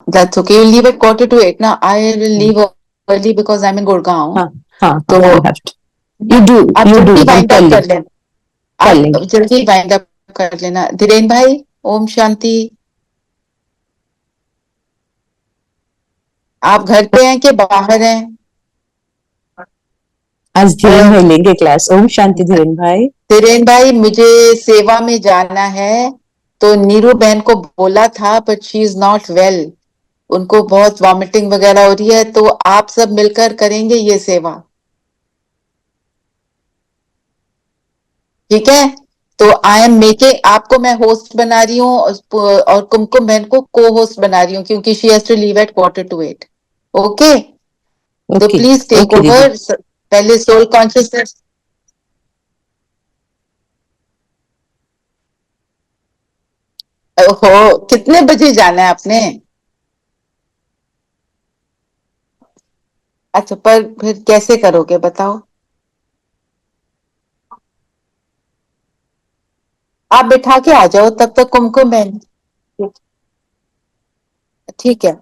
That's okay. You leave at 7:45 ना. I will leave early because I'm in Gurgaon. हाँ हाँ तो हाँ, you have to. You do, आप you do. जल्दी हम वाइंड कर अप कर लेंगे, लेना. कर आप लेंगे. जल्दी वाइंड अप कर लेना. धीरेन भाई, ओम शांति. आप घर पे हैं कि बाहर हैं? आज धीरेन भाई लेंगे क्लास. ओम शांति धीरेन भाई. धीरेन भाई, मुझे सेवा में जाना है. तो नीरू बहन को बोला था, but she is not well. उनको बहुत वॉमिटिंग वगैरह हो रही है, तो आप सब मिलकर करेंगे ये सेवा. ठीक है. तो आई एम मेकिंग, आपको मैं होस्ट बना रही हूँ और कुमकुम बहन को को होस्ट बना रही हूँ, क्योंकि she has to leave at 7:45. Okay. तो okay please take okay didi. Over. पहले सोल कॉन्शियसनेस. हो, कितने बजे जाना है आपने? अच्छा, पर फिर कैसे करोगे बताओ? आप बिठा के आ जाओ तब तक कुमकुम बहन. ठीक है.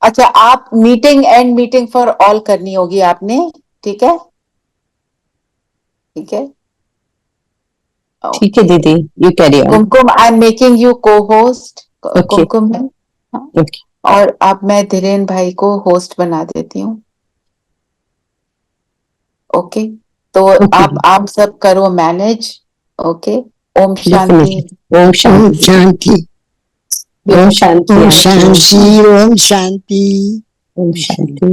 अच्छा, आप meeting and meeting for all करनी होगी आपने. ठीक है. ठीक है. ठीक है ओके. दीदी, you carry on. Kumkum, I am making you को होस्ट. ओके कुमकुम है. हाँ. ओके और अब मैं धीरेन भाई को होस्ट बना देती हूँ. ओके. तो ओके आप सब करो मैनेज. ओके. ओम शांति. डेफिनेटली. ओम ओम शांति. शांति. ओम शांति ओम आंटी. शांति. ओम शांति. ओम शांति.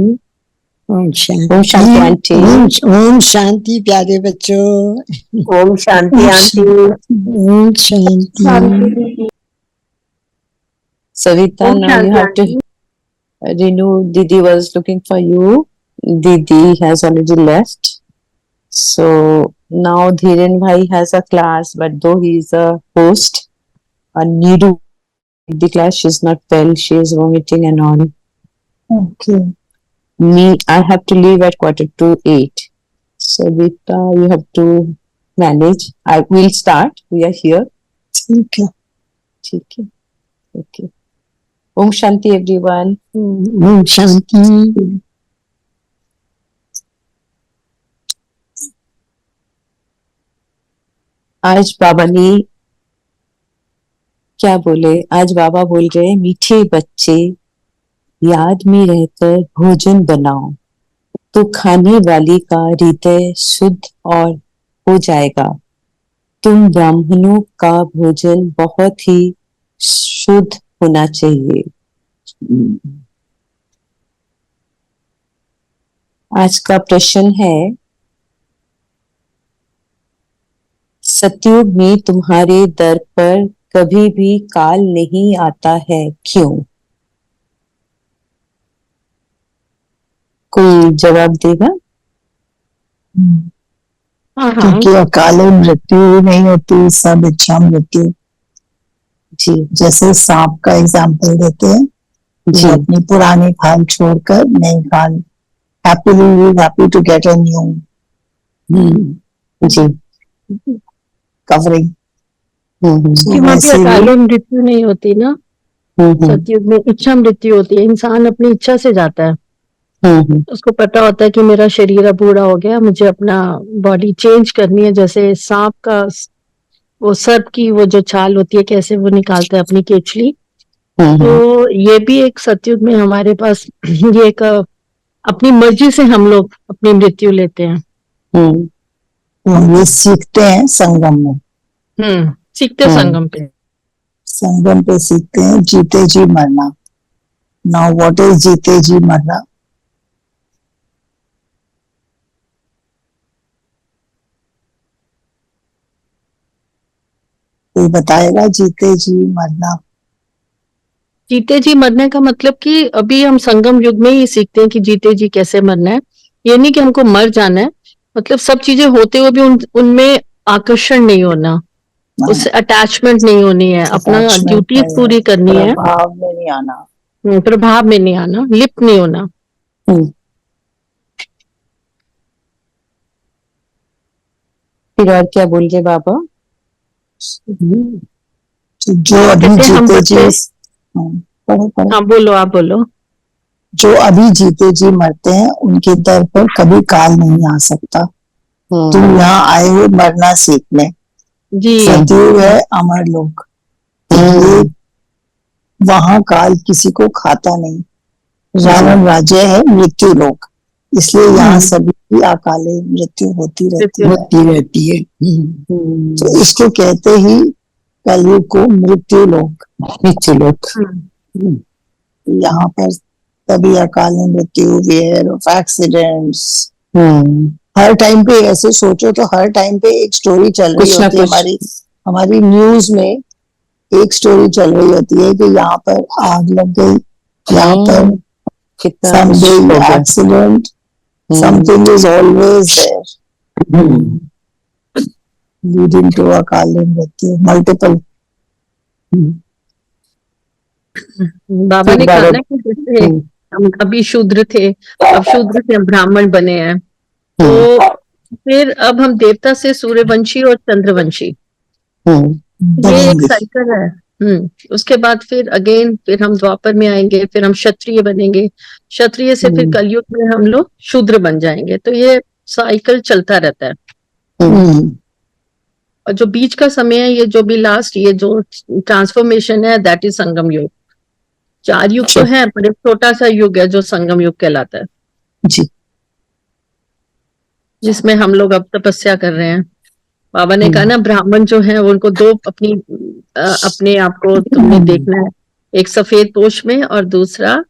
ओम ओम शांति. शांति आंटी. ओम शांति प्यारे बच्चों. ओम शांति आंटी. ओम शांति. Savita, now you have to. Renu, Didi was looking for you. Didi has already left. So now Dhiren Bhai has a class, but though he is a host, Needu, the class, she's not well, she is vomiting and all. Okay. Me, I have to leave at 7:45. So Vita, you have to manage. I will start. We are here. ठीक है. ठीक है. Okay. Om Shanti everyone. Om Shanti. आज बाबा ने क्या बोले? आज बाबा बोल रहे, मीठे बच्चे याद में रहकर भोजन बनाओ तो खाने वाले का हृदय शुद्ध और हो जाएगा. तुम ब्राह्मणों का भोजन बहुत ही शुद्ध होना चाहिए. आज का प्रश्न है, सतयुग में तुम्हारे दर पर कभी भी काल नहीं आता है, क्यों? कोई जवाब देगा? क्योंकि अकाल मृत्यु नहीं होती, सब इच्छा मृत्यु. जी. जैसे सांप का एग्जाम्पल देते हैं, जी. अपनी पुरानी खाल छोड़कर नई खाल, happy to get a new जी. कवरिंग. वहाँ पे अकाल मृत्यु नहीं होती ना. सतयुग में इच्छा मृत्यु होती है. इंसान अपनी इच्छा से जाता है. उसको पता होता है कि मेरा शरीर अब बूढ़ा हो गया, मुझे अपना बॉडी चेंज करनी है. जैसे सांप का वो सर्प की वो जो छाल होती है, कैसे वो निकालता है अपनी केचली. तो ये भी एक सतयुग में हमारे पास ये एक अपनी मर्जी से हम लोग अपनी मृत्यु लेते हैं. ये सीखते हैं संगम में. सीखते संगम पे. संगम पे सीखते हैं जीते जी मरना. नाउ व्हाट इज जीते जी मरना? कोई बताएगा जीते जी मरना? जीते जी मरने का मतलब कि अभी हम संगम युग में ही सीखते हैं कि जीते जी कैसे मरना है. ये नहीं कि हमको मर जाना है. मतलब सब चीजें होते हुए भी उनमें आकर्षण नहीं होना, उससे अटैचमेंट नहीं होनी है, अपना ड्यूटी पूरी करनी है. प्रभाव में नहीं आना. प्रभाव में नहीं आना, लिप्त नहीं होना. फिर और क्या बोल रहे बाबा? जो अभी जीते जी पढ़ो पढ़ो। हाँ बोलो, आप बोलो। जो अभी जीते जी मरते हैं उनके दर पर कभी काल नहीं आ सकता। तुम यहाँ आए हो मरना सीखने। जी। सतयुग है अमर लोक, ये वहां काल किसी को खाता नहीं। रावण राज्य है मृत्यु लोक, इसलिए यहाँ सभी की अकाले मृत्यु होती रहती है। तो इसको कहते ही कलयुग को मृत्यु लोक। यहाँ पर तभी अकाल मृत्यु, वेयर ऑफ एक्सीडेंट्स, हर टाइम पे ऐसे सोचो तो हर टाइम पे एक स्टोरी चल रही होती है। हमारी न्यूज में एक स्टोरी चल रही होती है कि यहाँ पर आग लग गई, यहाँ पर some big accident, something is always there leading to अकाल मृत्यु, multiple। बाबा ने कहा ना कि जैसे हम अभी शूद्र थे, अब शूद्र से हम ब्राह्मण बने हैं, तो फिर अब हम देवता से सूर्यवंशी और चंद्रवंशी, ये एक साइकिल है। उसके बाद फिर अगेन फिर हम द्वापर में आएंगे, फिर हम क्षत्रिय बनेंगे, क्षत्रिय से फिर कलयुग में हम लोग शूद्र बन जाएंगे। तो ये साइकिल चलता रहता है। और जो बीच का समय है, ये जो भी लास्ट ये जो ट्रांसफॉर्मेशन है, दैट इज संगम युग। 4 युग तो है पर एक छोटा सा युग है जो संगम युग कहलाता है जी, जिसमें हम लोग अब तपस्या कर रहे हैं। बाबा ने कहा ना ब्राह्मण जो है उनको दो अपने आप को तुमने देखना है, एक सफेद पोश में और दूसरा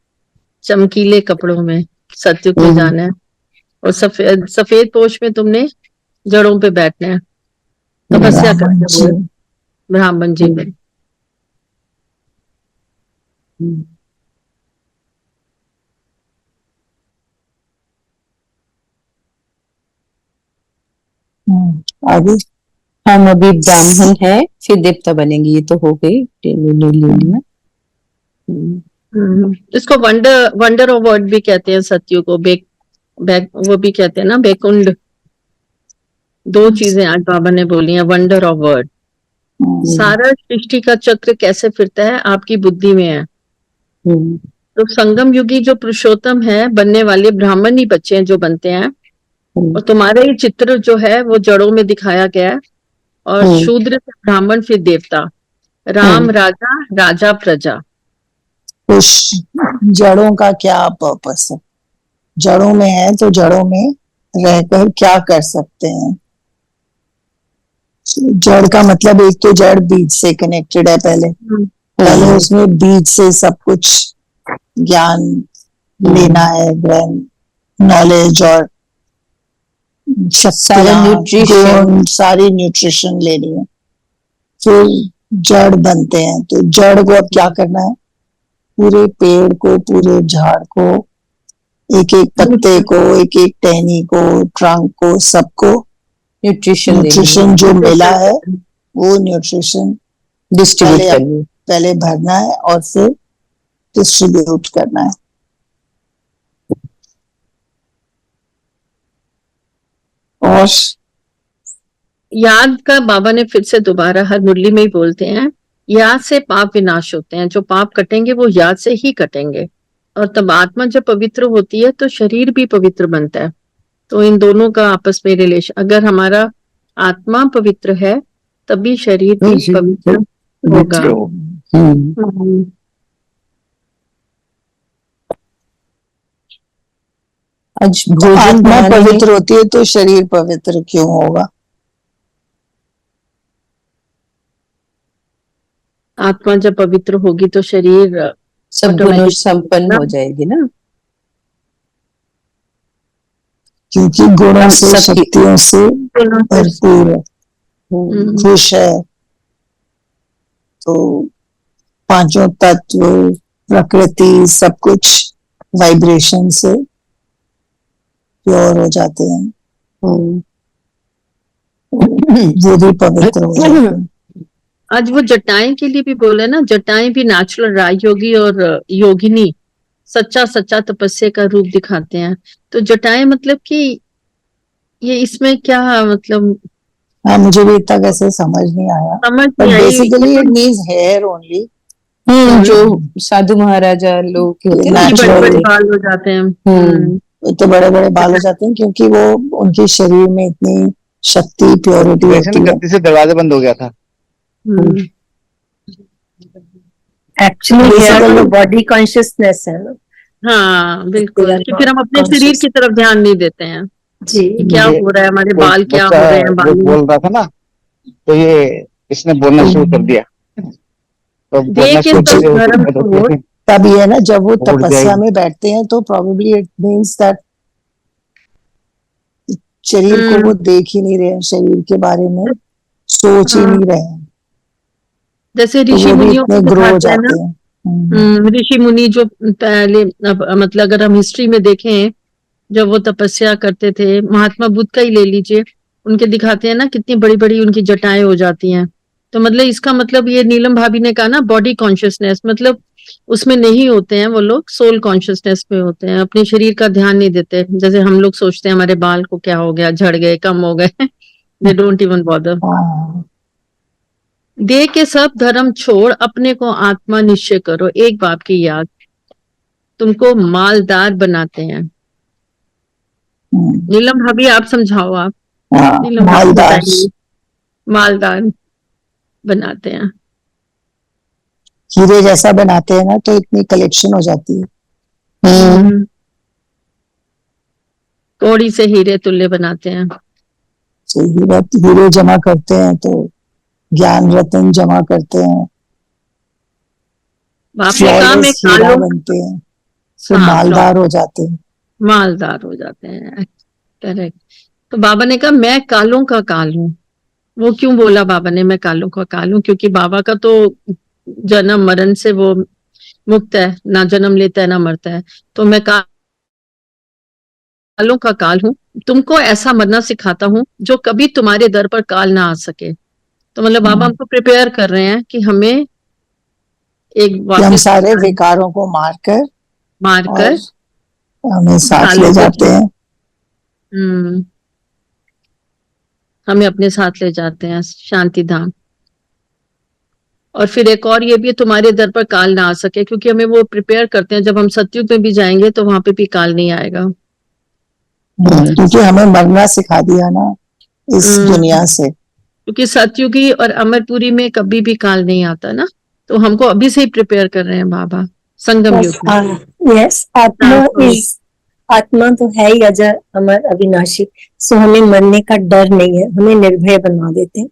चमकीले कपड़ों में सत्युग में जाना है। और सफेद पोश में तुमने जड़ों पे बैठना है, तपस्या करते हुए ब्राह्मण जी में। आगे हम अभी ब्राह्मण है फिर देवता बनेंगे, ये तो हो गई ले लिया। इसको वंडर ऑफ वर्ड भी कहते हैं, सत्युग को वो भी कहते हैं ना, बेकुंड। 2 चीजें आज बाबा ने बोली हैं, वंडर ऑफ वर्ड। सारा सृष्टि का चक्र कैसे फिरता है आपकी बुद्धि में है। तो संगम युगी जो पुरुषोत्तम है बनने वाले ब्राह्मण ही बच्चे हैं जो बनते हैं, और तुम्हारा ही चित्र जो है वो जड़ों में दिखाया गया है। और शूद्र से ब्राह्मण फिर देवता, राम राजा, राजा प्रजा। उस जड़ों का क्या पर्पस है? जड़ों में है तो जड़ों में रहकर क्या कर सकते हैं? जड़ का मतलब एक तो जड़ बीज से कनेक्टेड है, पहले उसमें बीज से सब कुछ ज्ञान लेना है, नॉलेज और सारी न्यूट्रिशन लेनी है, फिर जड़ बनते हैं। तो जड़ को अब क्या करना है? पूरे पेड़ को, पूरे झाड़ को, एक एक पत्ते को, एक एक टहनी को, ट्रंक को, सबको न्यूट्रिशन जो मिला है वो न्यूट्रिशन डिस्ट्रीब्यूट पहले भरना है और फिर डिस्ट्रीब्यूट करना है। और याद का बाबा ने फिर से दोबारा हर मुरली में ही बोलते हैं, याद से पाप विनाश होते हैं। जो पाप कटेंगे वो याद से ही कटेंगे। और तब आत्मा जब पवित्र होती है तो शरीर भी पवित्र बनता है। तो इन दोनों का आपस में रिलेशन, अगर हमारा आत्मा पवित्र है तभी शरीर भी पवित्र होगा। आज आत्मा पवित्र होती है तो शरीर पवित्र क्यों होगा? आत्मा जब पवित्र होगी तो शरीर सब गुणों संपन्न हो जाएगी ना, क्योंकि गुणों से, शक्तियों से भरपूर है, खुश है। तो 5 तत्व, प्रकृति, सब कुछ वाइब्रेशन से प्योर हो जाते हैं, वो भी पवित्र हो जाते हैं। आज वो जटाएं के लिए भी बोले ना, जटाएं भी नेचुरल राजयोगी और योगिनी सच्चा तपस्या का रूप दिखाते हैं। तो जटाएं मतलब कि ये इसमें क्या मतलब, हाँ मुझे भी इतना कैसे समझ नहीं आया, समझ नहीं आई। Basically it means here only, जो साधु महाराजा लोग के होते हैं ना, बड़े natural- बड़े बाल हो जाते हैं। तो बड़े बड़े बाल हो जाते हैं क्योंकि वो उनके शरीर में इतनी शक्ति, प्योरिटी वैसे होती ना है। गलती से दरवाजा बंद हो गया था। एक्चुअली Basically- वो बॉडी कॉन्शियसनेस है ना। हाँ बिल्कुल, कि फिर हम अपने Conscious. शरीर की तरफ ध्यान नहीं देते हैं जी कि क्या ये हो रहा है, हमारे कोई बाल क्या हो बच्चा रहे हैं, जो बाल बोल रहा था ना, तो ये इसने बोलना शुरू कर दिया, तो बोलना देख के शुरू कर सब दिया, धर्म उसकी मदद छोड़। से तब ये है ना, जब वो उड़ तपस्या जाएगी। में बैठते हैं तो प्रोबेबली इट मीन्स दैट शरीर को वो देख ही नहीं रहे हैं, शरीर के बारे में सोच ही हाँ। नहीं रहे हैं, जैसे तो ऋषि वो भी मुनियों को इतने ग्रो हो दिखाते हैं ना, जाते हैं। ऋषि मुनि जो पहले मतलब अगर हम हिस्ट्री में देखें, जब वो तपस्या करते थे, महात्मा बुद्ध का ही ले लीजिए, उनके दिखाते हैं ना कितनी बड़ी बड़ी उनकी जटाएं हो जाती हैं। तो मतलब इसका मतलब ये नीलम भाभी ने कहा ना, बॉडी कॉन्शियसनेस, मतलब उसमें नहीं होते हैं वो लोग, सोल कॉन्शियसनेस में होते हैं, अपने शरीर का ध्यान नहीं देते। जैसे हम लोग सोचते हैं हमारे बाल को क्या हो गया, झड़ गए, कम हो गए, दे डोंट इवन बॉदर। हाँ, दे के सब धर्म छोड़, अपने को आत्मा निश्चय करो, एक बाप की याद तुमको मालदार बनाते हैं। नीलम भाभी आप समझाओ, आप हाँ, नीलम भाभी मालदार बताइए। मालदार बनाते हैं, हीरे जैसा बनाते हैं ना, तो इतनी कलेक्शन हो जाती है। कौड़ी से हीरे तुल्य बनाते हैं। तो हीरे जमा करते हैं तो ज्ञान रत्न जमा करते हैं, बाप ने कहा मैं फ्लॉलेस हीरा कालों बनते हैं, तो हाँ, मालदार हो जाते हैं। मालदार हो जाते हैं, करेक्ट। तो बाबा ने कहा मैं कालों का काल हूँ। वो क्यों बोला बाबा ने मैं कालों का काल हूँ? क्योंकि बाबा का तो जन्म मरण से वो मुक्त है, ना जन्म लेता है ना मरता है। तो मैं कालों का काल हूँ, तुमको ऐसा मरना सिखाता हूँ जो कभी तुम्हारे दर पर काल ना आ सके। तो मतलब बाबा हमको प्रिपेयर कर रहे हैं कि हमें एक कि हम वाक्य सारे विकारों को मारकर मारकर और हमें साथ कालों ले को जाते हैं। हमें अपने साथ ले जाते हैं शांति धाम। और फिर एक और ये भी है, तुम्हारे दर पर काल ना आ सके, क्योंकि हमें वो प्रिपेयर करते हैं जब हम सतयुग में भी जाएंगे तो वहां पे भी काल नहीं आएगा। क्योंकि हमें मरना सिखा दिया ना इस दुनिया से। क्योंकि सतयुगी और अमरपुरी में कभी भी काल नहीं आता ना, तो हमको अभी से ही प्रिपेयर कर रहे हैं बाबा संगम युग में। यस, आत्मा तो है ही अजर अमर अविनाशी। सो हमें मरने का डर नहीं है, हमें निर्भय बना देते हैं,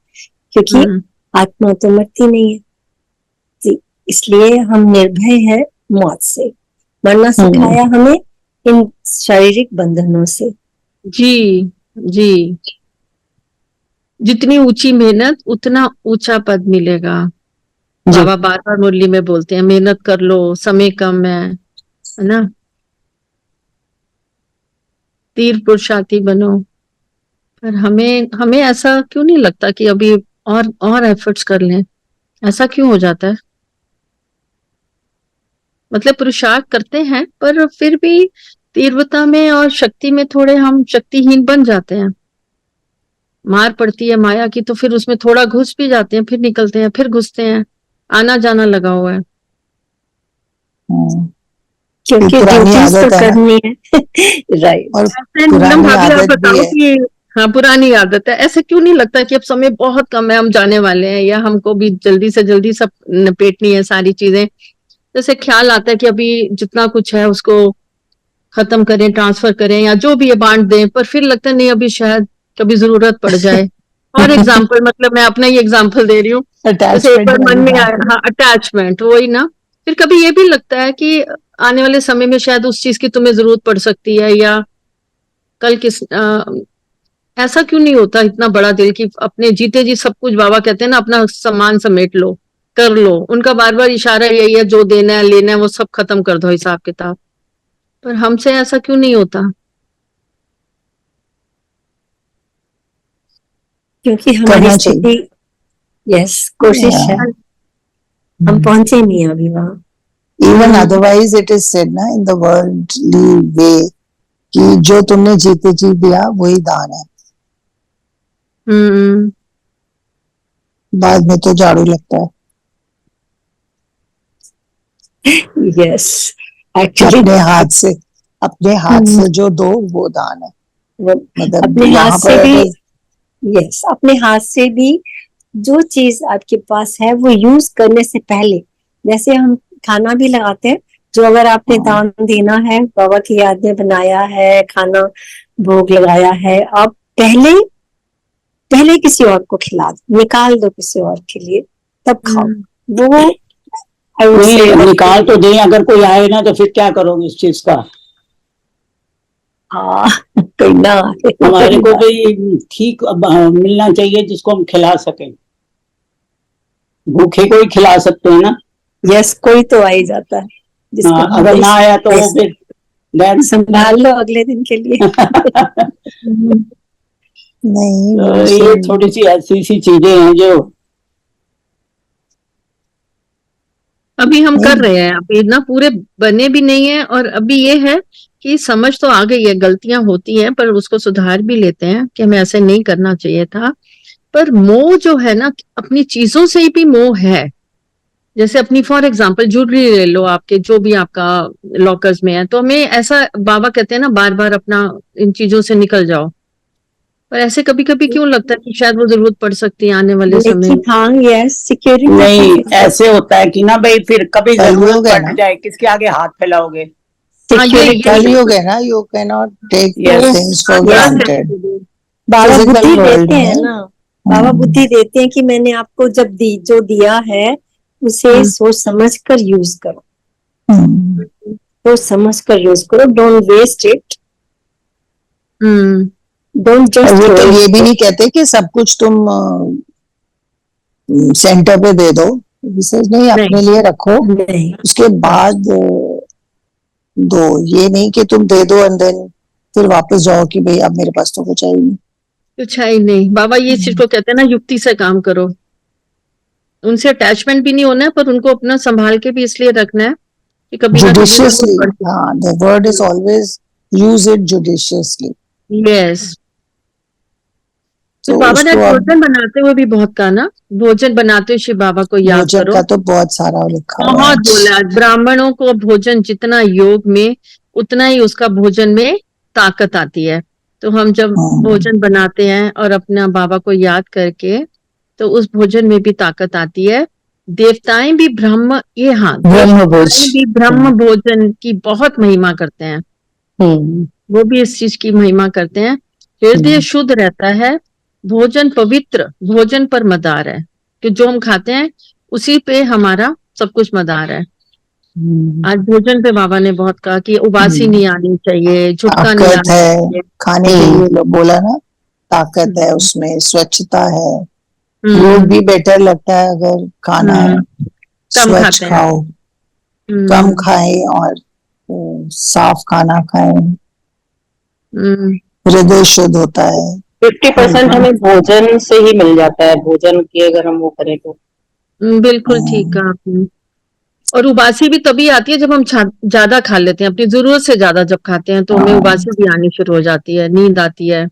क्योंकि आत्मा तो मरती नहीं है जी, इसलिए हम निर्भय हैं मौत से। मरना सिखाया हमें इन शारीरिक बंधनों से। जी जी, जितनी ऊंची मेहनत उतना ऊंचा पद मिलेगा। बाबा बार बार मुरली में बोलते हैं मेहनत कर लो, समय कम है ना, तीर पुरुषार्थी बनो। पर हमें ऐसा क्यों नहीं लगता कि अभी और एफर्ट्स कर लें? ऐसा क्यों हो जाता है? मतलब पुरुषार्थ करते हैं पर फिर भी तीव्रता में और शक्ति में थोड़े हम शक्तिहीन बन जाते हैं। मार पड़ती है माया की तो फिर उसमें थोड़ा घुस भी जाते हैं, फिर निकलते हैं, फिर घुसते हैं, आना जाना लगा हुआ है। क्योंकि ड्यूटीज तो करनी है। राइट। और नीलम भाभी आप आदत भी बताओ है। कि हाँ, पुरानी आदत है। ऐसे क्यों नहीं लगता कि अब समय बहुत कम है, हम जाने वाले हैं, या हमको भी जल्दी से जल्दी सब निपेटनी है सारी चीजें? जैसे ख्याल आता है कि अभी जितना कुछ है उसको खत्म करें, ट्रांसफर करें, या जो भी है बांट दें, पर फिर लगता है नहीं अभी शायद कभी जरूरत पड़ जाए। और एग्जाम्पल मतलब मैं अपना ही एग्जाम्पल दे रही हूँ, जैसे एक बार मन में आया, हाँ अटैचमेंट, वही ना। फिर कभी ये भी लगता है कि आने वाले समय में शायद उस चीज की तुम्हें जरूरत पड़ सकती है, या कल ऐसा क्यों नहीं होता इतना बड़ा दिल कि अपने जीते जी सब कुछ, बाबा कहते हैं ना अपना सामान समेट लो, कर लो। उनका बार बार इशारा यही है, जो देना है लेना है वो सब खत्म कर दो, हिसाब किताब। पर हमसे ऐसा क्यों नहीं होता? क्योंकि हमारी स्थिति, यस, कोशिश है, हम पहुंचे नहीं अभी वहां। Even otherwise it is said ना इन द वर्ल्डली वे कि जो तुमने जीते जी दिया वही दान है। बाद में तो झाड़ू लगता है। यस, एक्चुअली अपने हाथ से जो दो वो दान है। मतलब अपने हाथ यहाँ से पर भी, यस, अपने हाथ से भी जो चीज आपके पास है वो यूज करने से पहले, जैसे हम खाना भी लगाते हैं, जो अगर आपने दान देना है, बाबा की याद में बनाया है, खाना भोग लगाया है, आप पहले किसी और को खिला दो, निकाल दो किसी और के लिए, तब खाओ। वो निकाल तो दें, अगर कोई आए ना तो फिर क्या करोगे इस चीज का? हाँ, कोई ना हमारे को भी ठीक मिलना चाहिए जिसको हम खिला सकें। भूखे को ही खिला सकते हैं ना। यस, कोई तो आ ही जाता है जिसको अगर ना आया तो वो फिर संभाल लो अगले दिन के लिए। नहीं, तो ये थोड़ी सी ऐसी सी चीजें हैं जो अभी हम कर रहे हैं, अभी ना पूरे बने भी नहीं है, और अभी ये है कि समझ तो आ गई है, गलतियां होती हैं पर उसको सुधार भी लेते हैं कि हमें ऐसे नहीं करना चाहिए था। पर मोह जो है ना, अपनी चीजों से भी मोह है। जैसे अपनी फॉर एग्जाम्पल ज्वेलरी ले लो, आपके जो भी आपका लॉकर्स में है, तो हमें ऐसा बाबा कहते हैं ना, बार बार अपना इन चीजों से निकल जाओ। पर ऐसे कभी कभी क्यों लगता है कि शायद वो जरूरत पड़ सकती है आने वाले समय में। हाँ, यस, सिक्योरिटी नहीं, ऐसे होता है कि ना भाई फिर कभी जरूरत पड़ जाए, किसके आगे हाथ फैलाओगे? कलयुग है ना, you can not take things for granted. बाबा बुद्धि देते हैं ना, बाबा बुद्धि देते हैं कि मैंने आपको जब जो दिया है उसे सोच समझ कर यूज करो, सोच समझ कर यूज करो, don't waste it, don't just. वो तो ये भी नहीं कहते कि सब कुछ तुम सेंटर पे दे दो, विशेष नहीं, अपने लिए रखो, उसके बाद दो। ये नहीं कि तुम दे दो एंड देन फिर वापस जाओ कि भाई अब मेरे पास तो कुछ है ही नहीं। कुछ है ही नहीं। बाबा ये चीज को कहते हैं ना, युक्ति से काम करो। उनसे अटैचमेंट भी नहीं होना है, पर उनको अपना संभाल के भी इसलिए रखना है कि कभी ना जुडिशियसली। हाँ, the word is always use it judiciously. Yes. तो बाबा ने भोजन बनाते हुए भी बहुत कहा ना, भोजन बनाते हुए शिव बाबा को याद करो। का तो बहुत सारा लिखा हुआ है। बहुत बोला, ब्राह्मणों को भोजन जितना योग में, उतना ही उसका भोजन में ताकत आती है। तो हम जब भोजन बनाते हैं और अपना बाबा को याद करके, तो उस भोजन में भी ताकत आती है। देवताएं भी ब्रह्म भोजन की बहुत महिमा करते हैं। वो भी इस चीज की महिमा करते हैं। हृदय शुद्ध रहता है, भोजन पवित्र, भोजन पर मदार है, कि जो हम खाते हैं उसी पे हमारा सब कुछ मदार है। आज भोजन पे बाबा ने बहुत कहा कि उबासी नहीं आनी चाहिए, झुटका नहीं आना चाहिए। खाने के लिए बोला ना, ताकत है उसमें, स्वच्छता है। योग भी बेटर लगता है अगर खाना है स्वच्छ खाओ, कम खाएं और साफ खाना खाएं, हृदय शुद्ध होता है। 50% हमें भोजन से ही मिल जाता है, भोजन की अगर हम वो करें तो। बिल्कुल ठीक कहा आपने। और उबासी भी तभी आती है जब हम ज्यादा खा लेते हैं, अपनी जरूरत से ज्यादा जब खाते हैं तो हमें उबासी भी आनी शुरू हो जाती है, नींद आती है।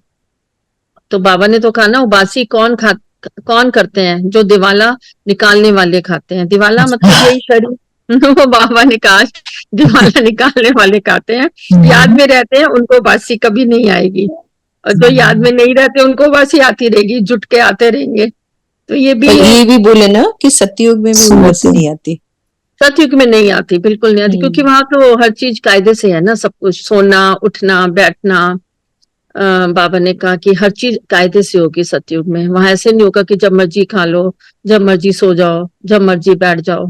तो बाबा ने तो कहा ना, उबासी कौन करते हैं? जो दिवाला निकालने वाले खाते हैं। दिवाला मतलब यही शरीर। वो बाबा ने कहा दिवाला निकालने वाले खाते हैं, याद में रहते हैं, उनको उबासी कभी नहीं आएगी। और जो याद में नहीं रहते उनको उबासी आती रहेगी, जुट के आते रहेंगे। तो ये भी बोले ना कि सतयुग में भी उबासी नहीं आती। सतयुग में नहीं आती, बिल्कुल नहीं आती, क्योंकि वहां तो हर चीज कायदे से है ना, सब कुछ, सोना, उठना, बैठना। बाबा ने कहा कि हर चीज कायदे से होगी सतयुग में। वहां ऐसे नहीं होगा कि जब मर्जी खा लो, जब मर्जी सो जाओ, जब मर्जी बैठ जाओ।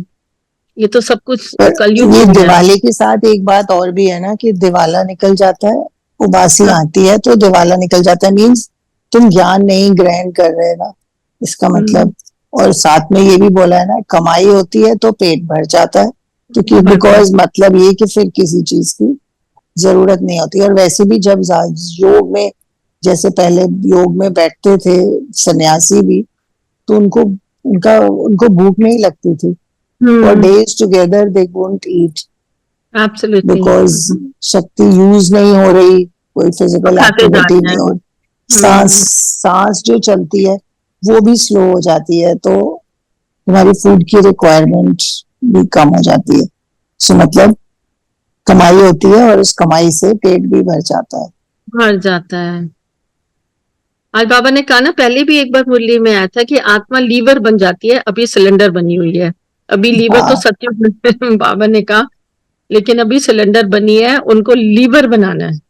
ये तो सब कुछ कलयुग ये में। दिवाली के साथ एक बात और भी है ना कि दिवाला निकल जाता है, उबासी आती है तो दिवाला निकल जाता है, मीन्स तुम ज्ञान नहीं ग्रहण कर रहे ना, इसका मतलब। और साथ में ये भी बोला है ना, कमाई होती है तो पेट भर जाता है, क्योंकि बिकॉज मतलब ये कि फिर किसी चीज की जरूरत नहीं होती। और वैसे भी जब योग में, जैसे पहले योग में बैठते थे सन्यासी भी, तो उनको भूख नहीं लगती थी। For days together they won't eat. Absolutely. Because शक्ति यूज नहीं हो रही, कोई फिजिकल एक्टिविटी नहीं हो रही, सांस जो चलती है वो भी स्लो हो जाती है, तो तुम्हारी फूड की रिक्वायरमेंट भी कम हो जाती है। सो मतलब कमाई होती है और उस कमाई से पेट भी भर जाता है। भर जाता है। आज बाबा ने कहा ना, पहले भी एक बार मुरली में आया था कि आत्मा लीवर बन जाती है, अभी सिलेंडर बनी हुई है। अभी लीवर तो हाँ सत्युग में बाबा ने कहा, लेकिन अभी सिलेंडर बनी है, उनको लीवर बनाना है।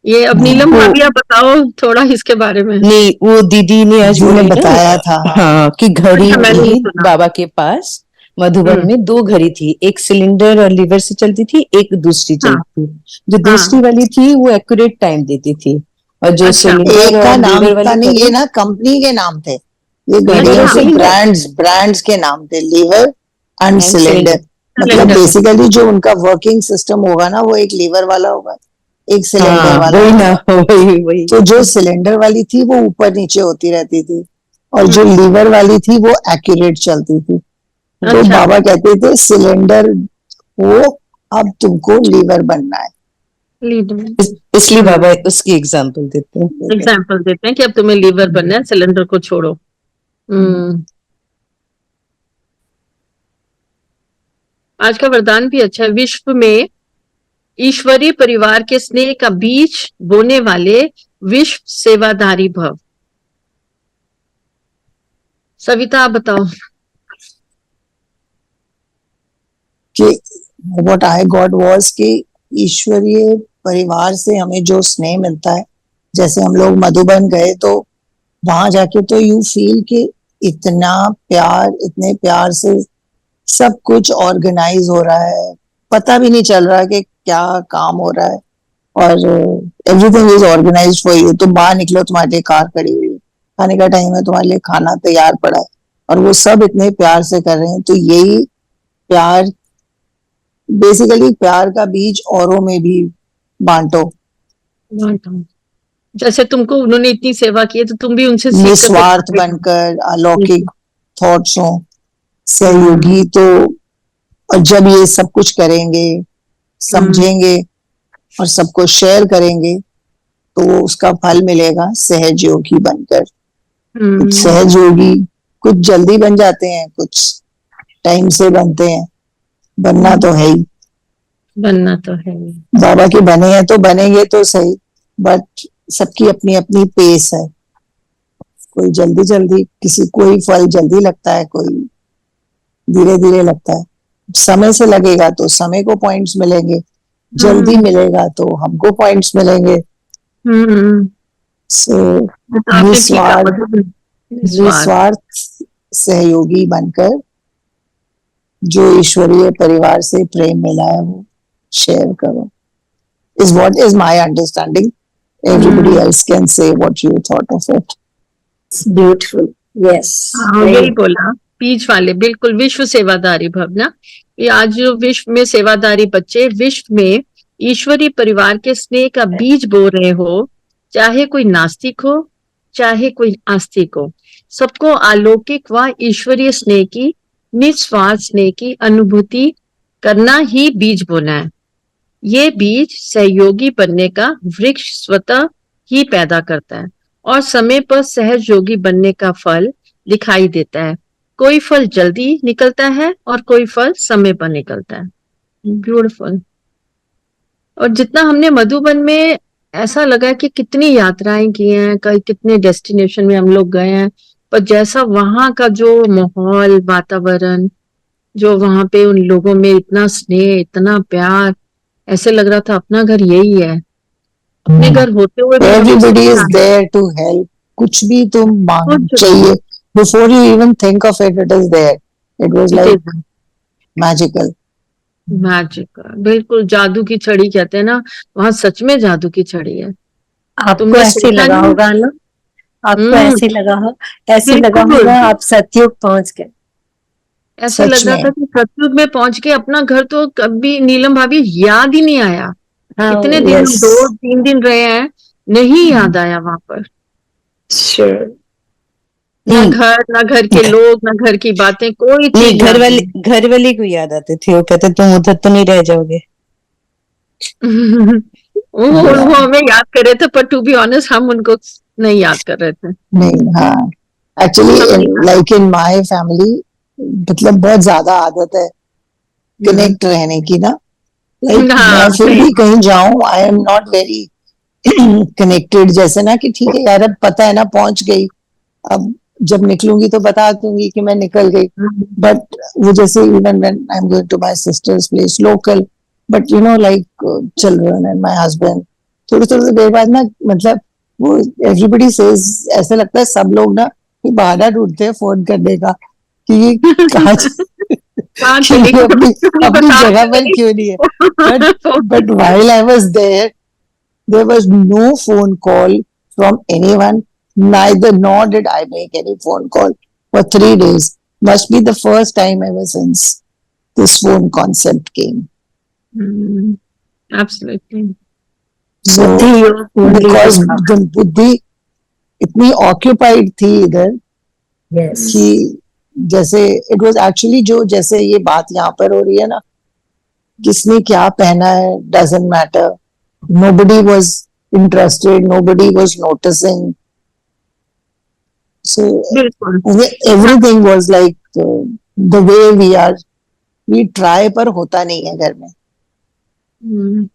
ये अब नीलम वो भाभी आप बताओ थोड़ा इसके बारे में। नहीं, वो दीदी ने आज जी ने बोली ना, बताया था। हाँ, कि घड़ी अच्छा, मैंने नहीं थी सुना। बाबा के पास मधुबन में, 2 घड़ी थी, एक सिलेंडर और लीवर से चलती थी, एक दूसरी हाँ चलती थी। जो हाँ। दूसरी वाली थी वो एक्यूरेट टाइम देती थी, और जो अच्छा सिलेंडर एक का और नाम लीवर का वाली नहीं, घड़ी, ये ना कंपनी के नाम थे, ये लीवर घड़ियों और के सिलेंडर ब्रांड्स के नाम थे, lever and and cylinder. Cylinder. मतलब सिलेंडर। बेसिकली जो उनका वर्किंग सिस्टम होगा ना, वो एक लीवर वाला होगा, एक सिलेंडर हाँ, वाला वही ना, होगा। वही। तो जो सिलेंडर वाली थी वो ऊपर नीचे होती रहती थी, और जो हम्म, लीवर वाली थी वो एक्यूरेट चलती थी। तो अच्छा बाबा कहते थे सिलेंडर हो, अब तुमको लीवर बनना है। लीवर। इसलिए बाबा उसकी एग्जाम्पल देते हैं। एग्जाम्पल देते हैं कि अब तुम्हें लीवर बनना है, सिलेंडर को छोड़ो। आज का वरदान भी अच्छा है। विश्व में ईश्वरीय परिवार के स्नेह का बीज बोने वाले विश्व सेवाधारी भव। सविता आप बताओ। कि व्हाट आई गॉट वाज कि ईश्वरीय परिवार से हमें जो स्नेह मिलता है, जैसे हम लोग मधुबन गए तो वहां जाके तो यू फील कि इतना प्यार, इतने प्यार से सब कुछ ऑर्गेनाइज हो रहा है, पता भी नहीं चल रहा कि क्या काम हो रहा है, और everything is organize for you. तुम बाहर निकलो, तुम्हारे लिए कार खड़ी हुई है, खाने का टाइम है, तुम्हारे लिए खाना तैयार पड़ा है, और वो सब इतने प्यार से कर रहे हैं। तो यही प्यार, बेसिकली प्यार का बीज औरों में भी बांटो, जैसे तुमको उन्होंने इतनी सेवा की है तो तुम भी उनसे सीख कर निस्वार्थ बनकर, अलौकिक थॉट्स हो, सहयोगी। तो और जब ये सब कुछ करेंगे, समझेंगे और सबको शेयर करेंगे, तो उसका फल मिलेगा सहज योगी बनकर। कुछ सहज योगी कुछ जल्दी बन जाते हैं, कुछ टाइम से बनते हैं, बनना तो है ही, बनना तो है। बाबा के बने हैं तो बनेंगे तो सही, बट सबकी अपनी अपनी पेस है। कोई जल्दी जल्दी, किसी कोई फल जल्दी लगता है, कोई धीरे धीरे लगता है। समय से लगेगा तो समय को पॉइंट्स मिलेंगे, जल्दी मिलेगा तो हमको पॉइंट्स मिलेंगे। सो निस्वार्थ सहयोगी बनकर जो ईश्वरीय परिवार से प्रेम मिला है वो शेयर करो, is what is my understanding. Everybody else can say what you thought of it. It's beautiful. Yes. यही बोला बीच वाले, बिल्कुल विश्व सेवादारी भावना। ये आज जो विश्व में सेवादारी बच्चे विश्व में ईश्वरीय परिवार के स्नेह का बीज बो रहे हो, चाहे कोई नास्तिक हो चाहे कोई आस्तिक हो, सबको अलौकिक व ईश्वरीय स्नेह की, निस्वार्थ स्नेह की अनुभूति करना ही बीज बोना है। ये बीज सहयोगी बनने का वृक्ष स्वतः ही पैदा करता है और समय पर सहज योगी बनने का फल दिखाई देता है। कोई फल जल्दी निकलता है और कोई फल समय पर निकलता है। ब्यूटीफुल। और जितना हमने मधुबन में ऐसा लगा कि कितनी यात्राएं की हैं, कई कितने डेस्टिनेशन में हम लोग गए हैं, पर जैसा वहां का जो माहौल, वातावरण, जो वहां पे उन लोगों में इतना स्नेह, इतना प्यार, ऐसे लग रहा था अपना घर यही है। अपने घर होते हुए भी Everybody is there to help. कुछ भी तुम मांग चाहिए, before you even think of it, it is there. It was like magical. Magic, बिल्कुल जादू की छड़ी कहते हैं ना, वहां सच में जादू की छड़ी है। आपको तुमने ऐसे सोचा लगा नहीं? होगा ना, आपको ऐसे लगा हो, ऐसे लगा बिल्कुल। होगा आप सतयुग पहुंच गए। ऐसे लग रहा था कि सतयुग में पहुंच के अपना घर तो कभी नीलम भाभी याद ही नहीं आया। हाँ, इतने दिन, yes. 2-3 दिन रहे हैं, नहीं याद आया वहां पर। Sure. ना घर, ना घर के लोग, ना घर की बातें, कोई नहीं, चीज याद नहीं। घर वाले को याद आते थे, वो कहते तुम उधर तो नहीं रह जाओगे। वो हमें याद कर रहे थे, पर टू बी ऑनेस्ट हम उनको नहीं याद कर रहे थे। नहीं, हाँ, actually like in my family, मतलब बहुत ज्यादा आदत है कनेक्ट रहने की ना, लाइक हाँ मैं फिर सही। भी कहीं जाऊं, I am not very connected, जैसे ना कि ठीक है यार अब पता है ना पहुंच गई, अब जब निकलूंगी तो बता दूंगी कि मैं निकल गई। बट वो जैसे even when I am going to my sisters place local, but you know like children and my husband, थोड़ी थोड़ी देर बाद ना मतलब वो एवरीबडी सेज, ऐसा लगता है सब लोग ना ये बहाना ढूंढते हैं फोन करने का कि ये कहाँ हाँ कि चली ये गई, अपनी तुम्हें अपनी बता जगह तो पर नहीं। क्यों नहीं है। But while I was there was no phone call from anyone. Neither nor did I make any phone call for 3 days. Must be the first time ever since this phone concept came. Absolutely. So बुद्धि योग कुंडली because विभाग। the बुद्धि इतनी occupied थी इधर yes. कि जैसे it was actually जो जैसे ये बात यहाँ पर हो रही है ना, किसने क्या पहना है doesn't matter. Nobody was interested. Nobody was noticing. So बिल्कुल। everything was like the way we are. We try पर होता नहीं है घर में। हम्म,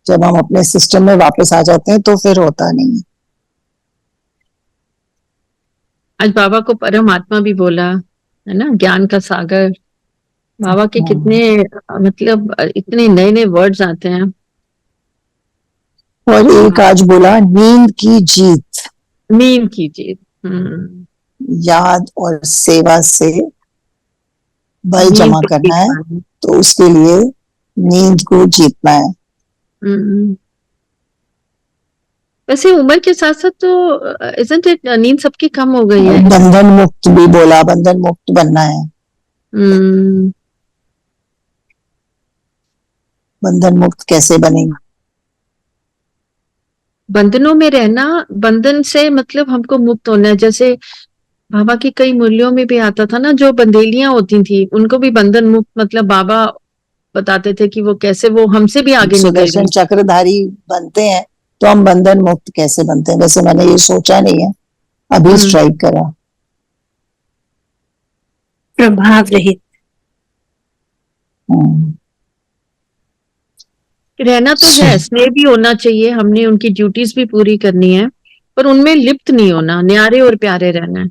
जब हम अपने सिस्टम में वापस आ जाते हैं तो फिर होता नहीं है। आज बाबा को परमात्मा भी बोला है ना, ज्ञान का सागर। बाबा के कितने मतलब इतने नए नए वर्ड्स आते हैं। और एक आज बोला नींद की जीत, नींद की जीत। याद और सेवा से बल नींद जमा को करना है, जीतना है। तो उसके लिए नींद को जीतना है। हम्म, वैसे उम्र के साथ साथ तो इजंट इट नींद सबकी कम हो गई है। बंधन मुक्त भी बोला, बंधन मुक्त बनना है। हम्म, बंधन मुक्त कैसे बनेंगे? बंधनों में रहना, बंधन से मतलब हमको मुक्त होना है। जैसे बाबा की कई मूल्यों में भी आता था ना, जो बंदेलियां होती थी उनको भी बंधन मुक्त, मतलब बाबा बताते थे कि वो कैसे वो हमसे भी आगे निकल सुदर्शन गई। चक्रधारी बनते हैं तो हम बंधन मुक्त कैसे बनते हैं? वैसे मैंने ये सोचा नहीं है, अभी स्ट्राइक करा। प्रभाव रहित रहना तो है, स्नेह भी होना चाहिए, हमने उनकी ड्यूटीज भी पूरी करनी है, पर उनमें लिप्त नहीं होना, न्यारे और प्यारे रहना है।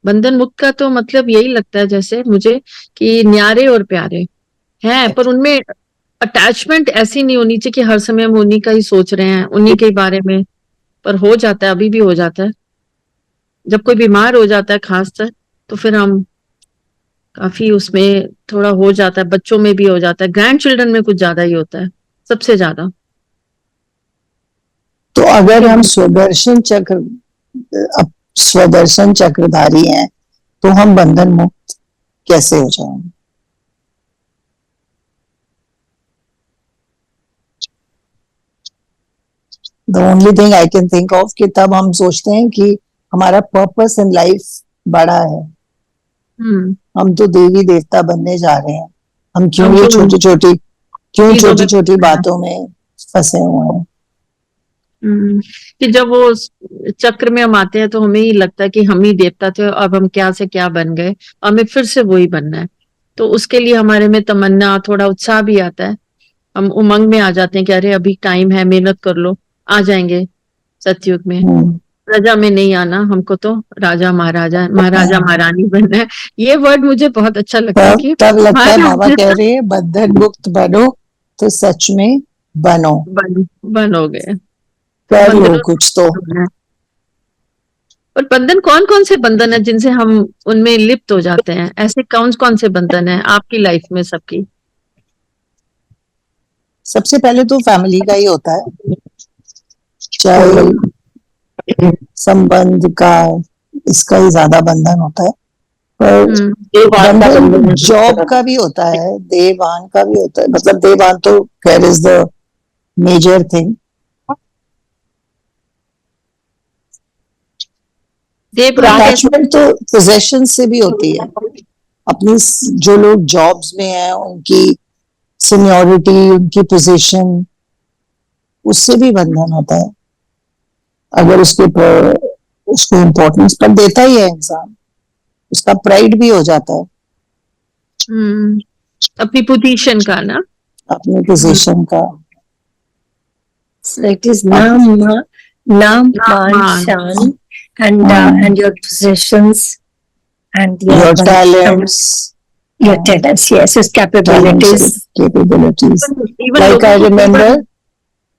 बंधन मुक्त का तो मतलब यही लगता है जैसे मुझे कि न्यारे और प्यारे हैं, पर उनमें अटैचमेंट ऐसी नहीं होनी चाहिए कि हर समय हम उन्हीं का ही सोच रहे हैं, उन्हीं के बारे में। पर हो जाता है, अभी भी हो जाता है। जब कोई बीमार हो जाता है खासकर, तो फिर हम काफी उसमें थोड़ा हो जाता है। बच्चों में भी हो जाता है, ग्रैंड चिल्ड्रन में कुछ ज्यादा ही होता है, सबसे ज्यादा। तो अगर हम स्वदर्शन चक्र स्वदर्शन चक्रधारी हैं तो हम बंधन मुक्त कैसे हो जाएंगे? The only thing I can think of कि तब हम सोचते हैं कि हमारा पर्पस इन लाइफ बड़ा है, हम तो देवी देवता बनने जा रहे हैं, हम क्यों ये छोटी चीजों छोटी में बातों में फंसे हुए हैं। कि जब वो चक्र में हम आते हैं तो हमें ही लगता है कि हम ही देवता थे, अब हम क्या से क्या बन गए, हमें फिर से वही बनना है। तो उसके लिए हमारे में तमन्ना, थोड़ा उत्साह भी आता है, हम उमंग में आ जाते हैं कि अरे अभी टाइम है, मेहनत कर लो, आ जाएंगे सतयुग में। प्रजा में नहीं आना, हमको तो राजा महाराजा महारानी बनना है। ये वर्ड मुझे बहुत अच्छा लगता है कि तब लगता है बाबा कह रहे हैं बंधन मुक्त बनो तो सच में बनो, बन हो गए, कर लो बंधनों कुछ तो। और बंधन कौन कौन से बंधन है जिनसे हम उनमें लिप्त हो जाते हैं? ऐसे कौन कौन से बंधन है आपकी लाइफ में सबकी? सबसे पहले तो फैमिली का ही होता है, चाहे संबंध का, इसका ही ज्यादा बंधन होता है। पर बंधन जॉब का भी होता है, देवान का भी होता है। मतलब देवान तो खैर is the major thing. Attachment तो पोजेशन से भी होती है। अपनी जो लोग जॉब्स में हैं उनकी सीनियोरिटी, उनकी पोजीशन, उससे भी बंधन होता है। अगर उसको इम्पोर्टेंस पर देता ही है इंसान, उसका प्राइड भी हो जाता है। अपनी पोजीशन का ना, अपनी पोजीशन का। So it is Nam, Nam, Man, मान, Shan, and your possessions and your talents, your talents, yes, his capabilities. capabilities. even Like लोगों I को remember,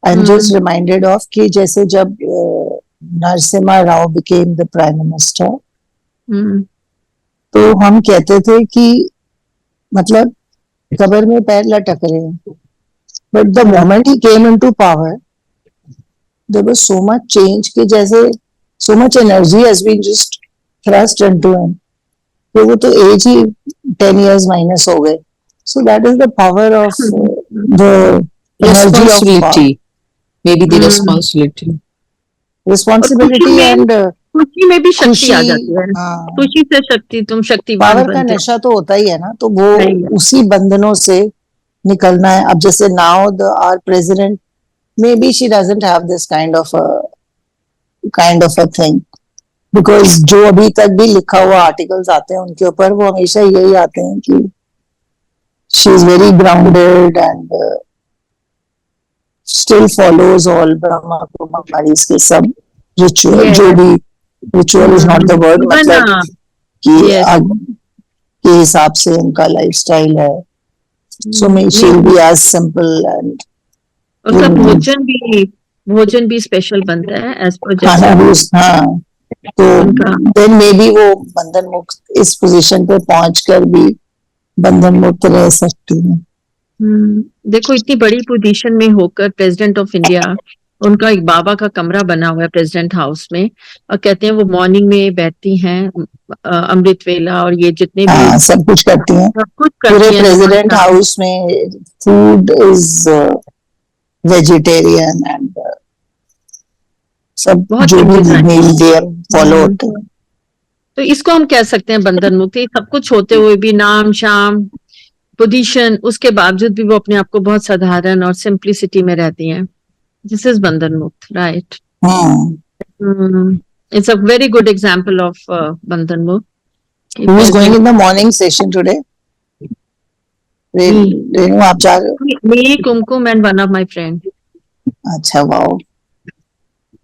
I'm hmm, just reminded of कि जैसे जब Narasimha Rao became the prime minister, हम्म, तो हम कहते थे कि मतलब कबर में पैर लटक रहे हैं, but the moment he came into power, there was so much change कि जैसे so much energy has been just thrust into him. तो वो तो एज ही 10 years माइनस हो गए. So that is the power of the energy of responsibility, maybe the hmm, responsibility. और responsibility खुशी में, and खुशी में भी शक्ति खुशी. आ जाती है, हाँ, खुशी से शक्ति, तुम शक्तिवान पावर का बनते हो। नशा तो होता ही है ना, तो वो सही है। उसी बंधनों से निकलना है. अब जैसे now the our president, maybe she doesn't have this kind of a thing, because जो अभी तक भी लिखा हुआ आर्टिकल्स आते हैं उनके ऊपर, वो हमेशा यही आते हैं कि she is very grounded and still follows all Brahma Kumaris के सब ritual. Yes. जो भी ritual is not the word, Even, मतलब कि yes. आग के हिसाब से उनका लाइफस्टाइल है. So may she नहीं, be as simple and उनका भोजन भी स्पेशल बनता है एज पर खाना जैसे भी. हाँ, तो उनका then maybe वो बंधन मुक्त इस पोजीशन पे पहुंचकर भी बंधन मुक्त रह सकती है. देखो इतनी बड़ी पोजीशन में होकर प्रेसिडेंट ऑफ इंडिया, उनका एक बाबा का कमरा बना हुआ है प्रेसिडेंट हाउस में, और कहते हैं वो मॉर्निंग में बैठती हैं अमृत वेला और ये जितने भी हाँ, सब कुछ करती हैं. सब कुछ पूरे करती हैं प्रेसिडेंट नमस्कार। हाउस में फूड इज वेजिटेरियन एंड सब बहुत जो भी चेंजेस आए। मील डे फॉलो होते हैं. तो इसको हम कह सकते हैं बंधन मुक्ति, सब कुछ होते हुए भी नाम शाम पोजीशन, उसके बावजूद भी वो अपने आप को बहुत साधारण और सिंप्लिसिटी में रहती हैं. दिस इज बंधन मुक्त, right. It's a very good example of बंधन मुक्त. Who is going in the morning session today? Renu, आप जा रहे हो? Me, Kumkum and one of my friend. अच्छा, वाओ.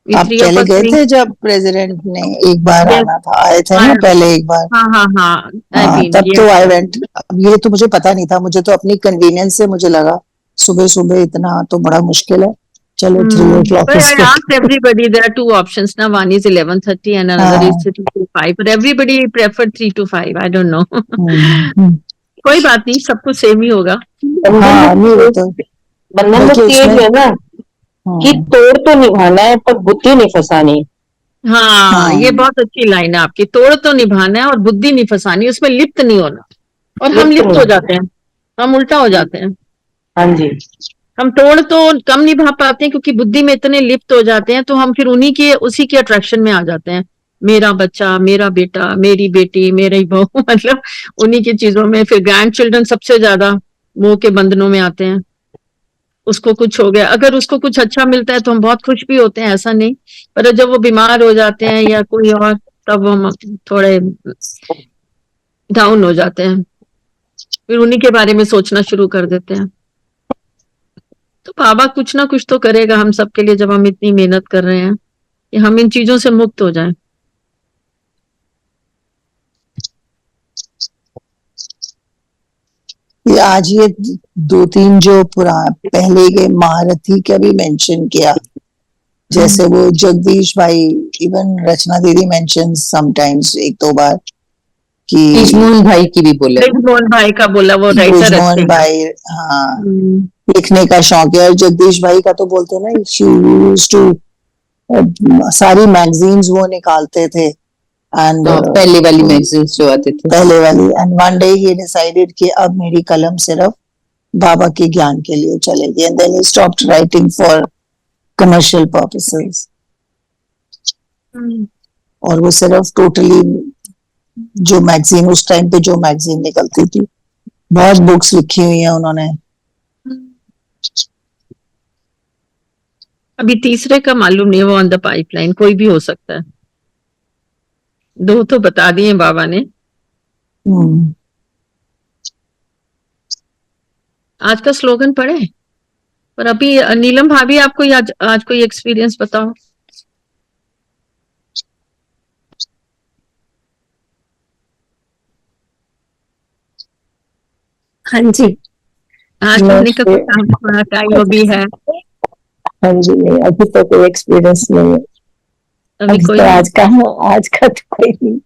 We आप three of पहले us गए going. थे जब प्रेसिडेंट ने एक बार Yes. आना था, आए थे ना पहले एक बार. हाँ हाँ हाँ. I've हाँ, been. तब Yes. तो आई वेंट. अब ये तो मुझे पता नहीं था, मुझे तो अपनी कन्वीनियंस से मुझे लगा सुबह सुबह इतना तो बड़ा मुश्किल है, चलो 3 o'clock But I इसको. asked everybody. There are two options now. One is 11:30 and another हाँ. is 3 to 5. But everybody preferred 3 to 5. I don't know. हम्म. कोई बात नहीं, सब कुछ सेम ही होगा. हाँ, नहीं वो तो बंधन मुक्ति बल्कि ये उसमें जो है ना कि तोड़ तो निभाना है पर बुद्धि नहीं फंसानी. हाँ, ये बहुत अच्छी लाइन है आपकी. तोड़ तो निभाना है और बुद्धि नहीं फंसानी, उसमें लिप्त नहीं होना. और हम लिप्त हो जाते हैं, हम उल्टा हो जाते हैं. हाँ जी. हम तोड़ तो कम निभा पाते हैं क्योंकि बुद्धि में इतने लिप्त हो जाते हैं, तो हम फिर उसी के अट्रैक्शन में आ जाते हैं. मेरा बच्चा, मेरा बेटा, मेरी बेटी, मेरी बहू मतलब उन्हीं की चीजों में. फिर ग्रैंड चिल्ड्रन सबसे ज्यादा मोह के बंधनों में आते हैं. उसको कुछ हो गया, अगर उसको कुछ अच्छा मिलता है तो हम बहुत खुश भी होते हैं, ऐसा नहीं. पर जब वो बीमार हो जाते हैं या कोई और, तब हम थोड़े डाउन हो जाते हैं, फिर उन्हीं के बारे में सोचना शुरू कर देते हैं. तो बाबा कुछ ना कुछ तो करेगा हम सबके लिए, जब हम इतनी मेहनत कर रहे हैं कि हम इन चीजों से मुक्त हो जाएं. ये आज ये 2-3 जो पहले के महारथी का भी मेंशन किया, जैसे वो जगदीश भाई, इवन रचना दीदी मेंशन समटाइम्स 1-2 बार कि ब्रिजमोहन भाई की भी बोले. ब्रिजमोहन भाई का बोला, वो राइटर ब्रिजमोहन भाई. हाँ, लिखने का शौक है. और जगदीश भाई का तो बोलते हैं ना, शी यूज्ड टू सारी मैगजीन्स वो निकालते थे. एंड पहले वाली मैगजीन्स जो आते थे, पहले वाली. And one day he decided कि अब मेरी कलम सिर्फ बाबा के ज्ञान के लिए चलेगी. And then he stopped writing for commercial purposes. और वो सिर्फ टोटली जो मैगजीन उस टाइम पे जो मैगजीन निकलती थी, बहुत बुक्स लिखी हुई हैं उन्होंने. अभी तीसरे का मालूम नहीं, वो ऑन द पाइपलाइन, कोई भी हो सकता है. 2 तो बता दिए बाबा ने. आज का स्लोगन पढ़े। पर अभी नीलम भाभी, आपको आज कोई एक्सपीरियंस बताओ। हाँ जी, आज पढ़ने का कुछ टाइम अभी है। हाँ जी, नहीं अभी तो कोई एक्सपीरियंस नहीं है। अभी कोई तो आज का तो कोई नहीं,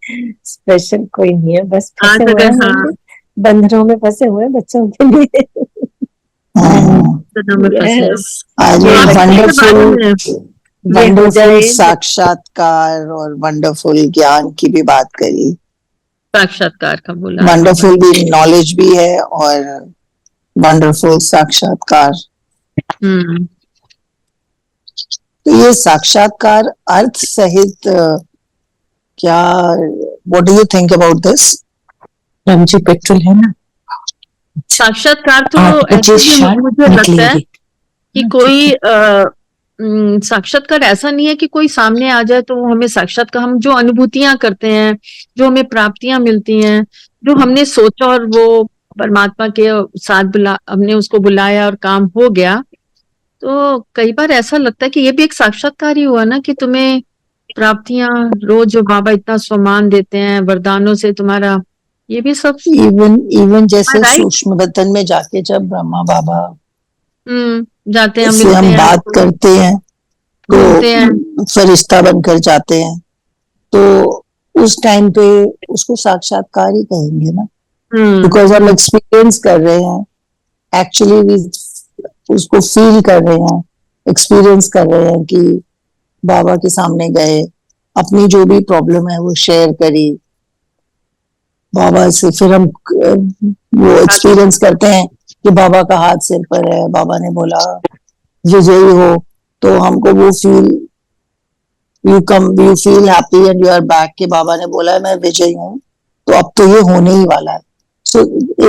स्पेशल कोई नहीं है, बस फंसे आज हुए अगर हैं, बंदरों में फंसे हुए हैं बच्चों के लिए। आज ये वंडरफुल साक्षात्कार और वंडरफुल ज्ञान की भी बात करी। साक्षात्कार का बोला, वंडरफुल भी नॉलेज भी है और वंडरफुल साक्षात्कार। तो ये साक्षात्कार अर्थ सहित क्या, what do you think about this? Ramji petrol है ना। साक्षात्कार तो ऐसे मुझे लगता है कि कोई साक्षात्कार ऐसा नहीं है कि कोई सामने आ जाए तो वो हमें साक्षात्कार, हम जो अनुभूतियां करते हैं, जो हमें प्राप्तियां मिलती हैं, जो हमने सोचा और वो परमात्मा के साथ हमने उसको बुलाया और काम हो गया, तो कई बार ऐसा लगता है कि ये भी एक साक्षात्कार ही हुआ ना, कि तुम्हें प्राप्तियां रोज जो बाबा इतना सम्मान देते हैं वरदानों से तुम्हारा, ये भी सब इवन जैसे सूक्ष्म वतन में जाके जब ब्रह्मा बाबा जाते हैं, मिलते हम बात करते हैं तो फरिश्ता बनकर जाते हैं, तो उस टाइम पे उसको साक्षात्कार ही कहेंगे ना, बिकॉज हम एक्सपीरियंस कर रहे हैं, एक्चुअली उसको फील कर रहे हैं, एक्सपीरियंस कर रहे हैं कि बाबा के सामने गए, अपनी जो भी प्रॉब्लम है वो शेयर करी बाबा से, फिर हम वो एक्सपीरियंस करते हैं कि बाबा का हाथ सिर पर है, बाबा ने बोला विजयी हो, तो हमको वो you feel happy and you are back कि बाबा ने बोला है मैं विजयी हूँ, तो अब तो ये होने ही वाला है। सो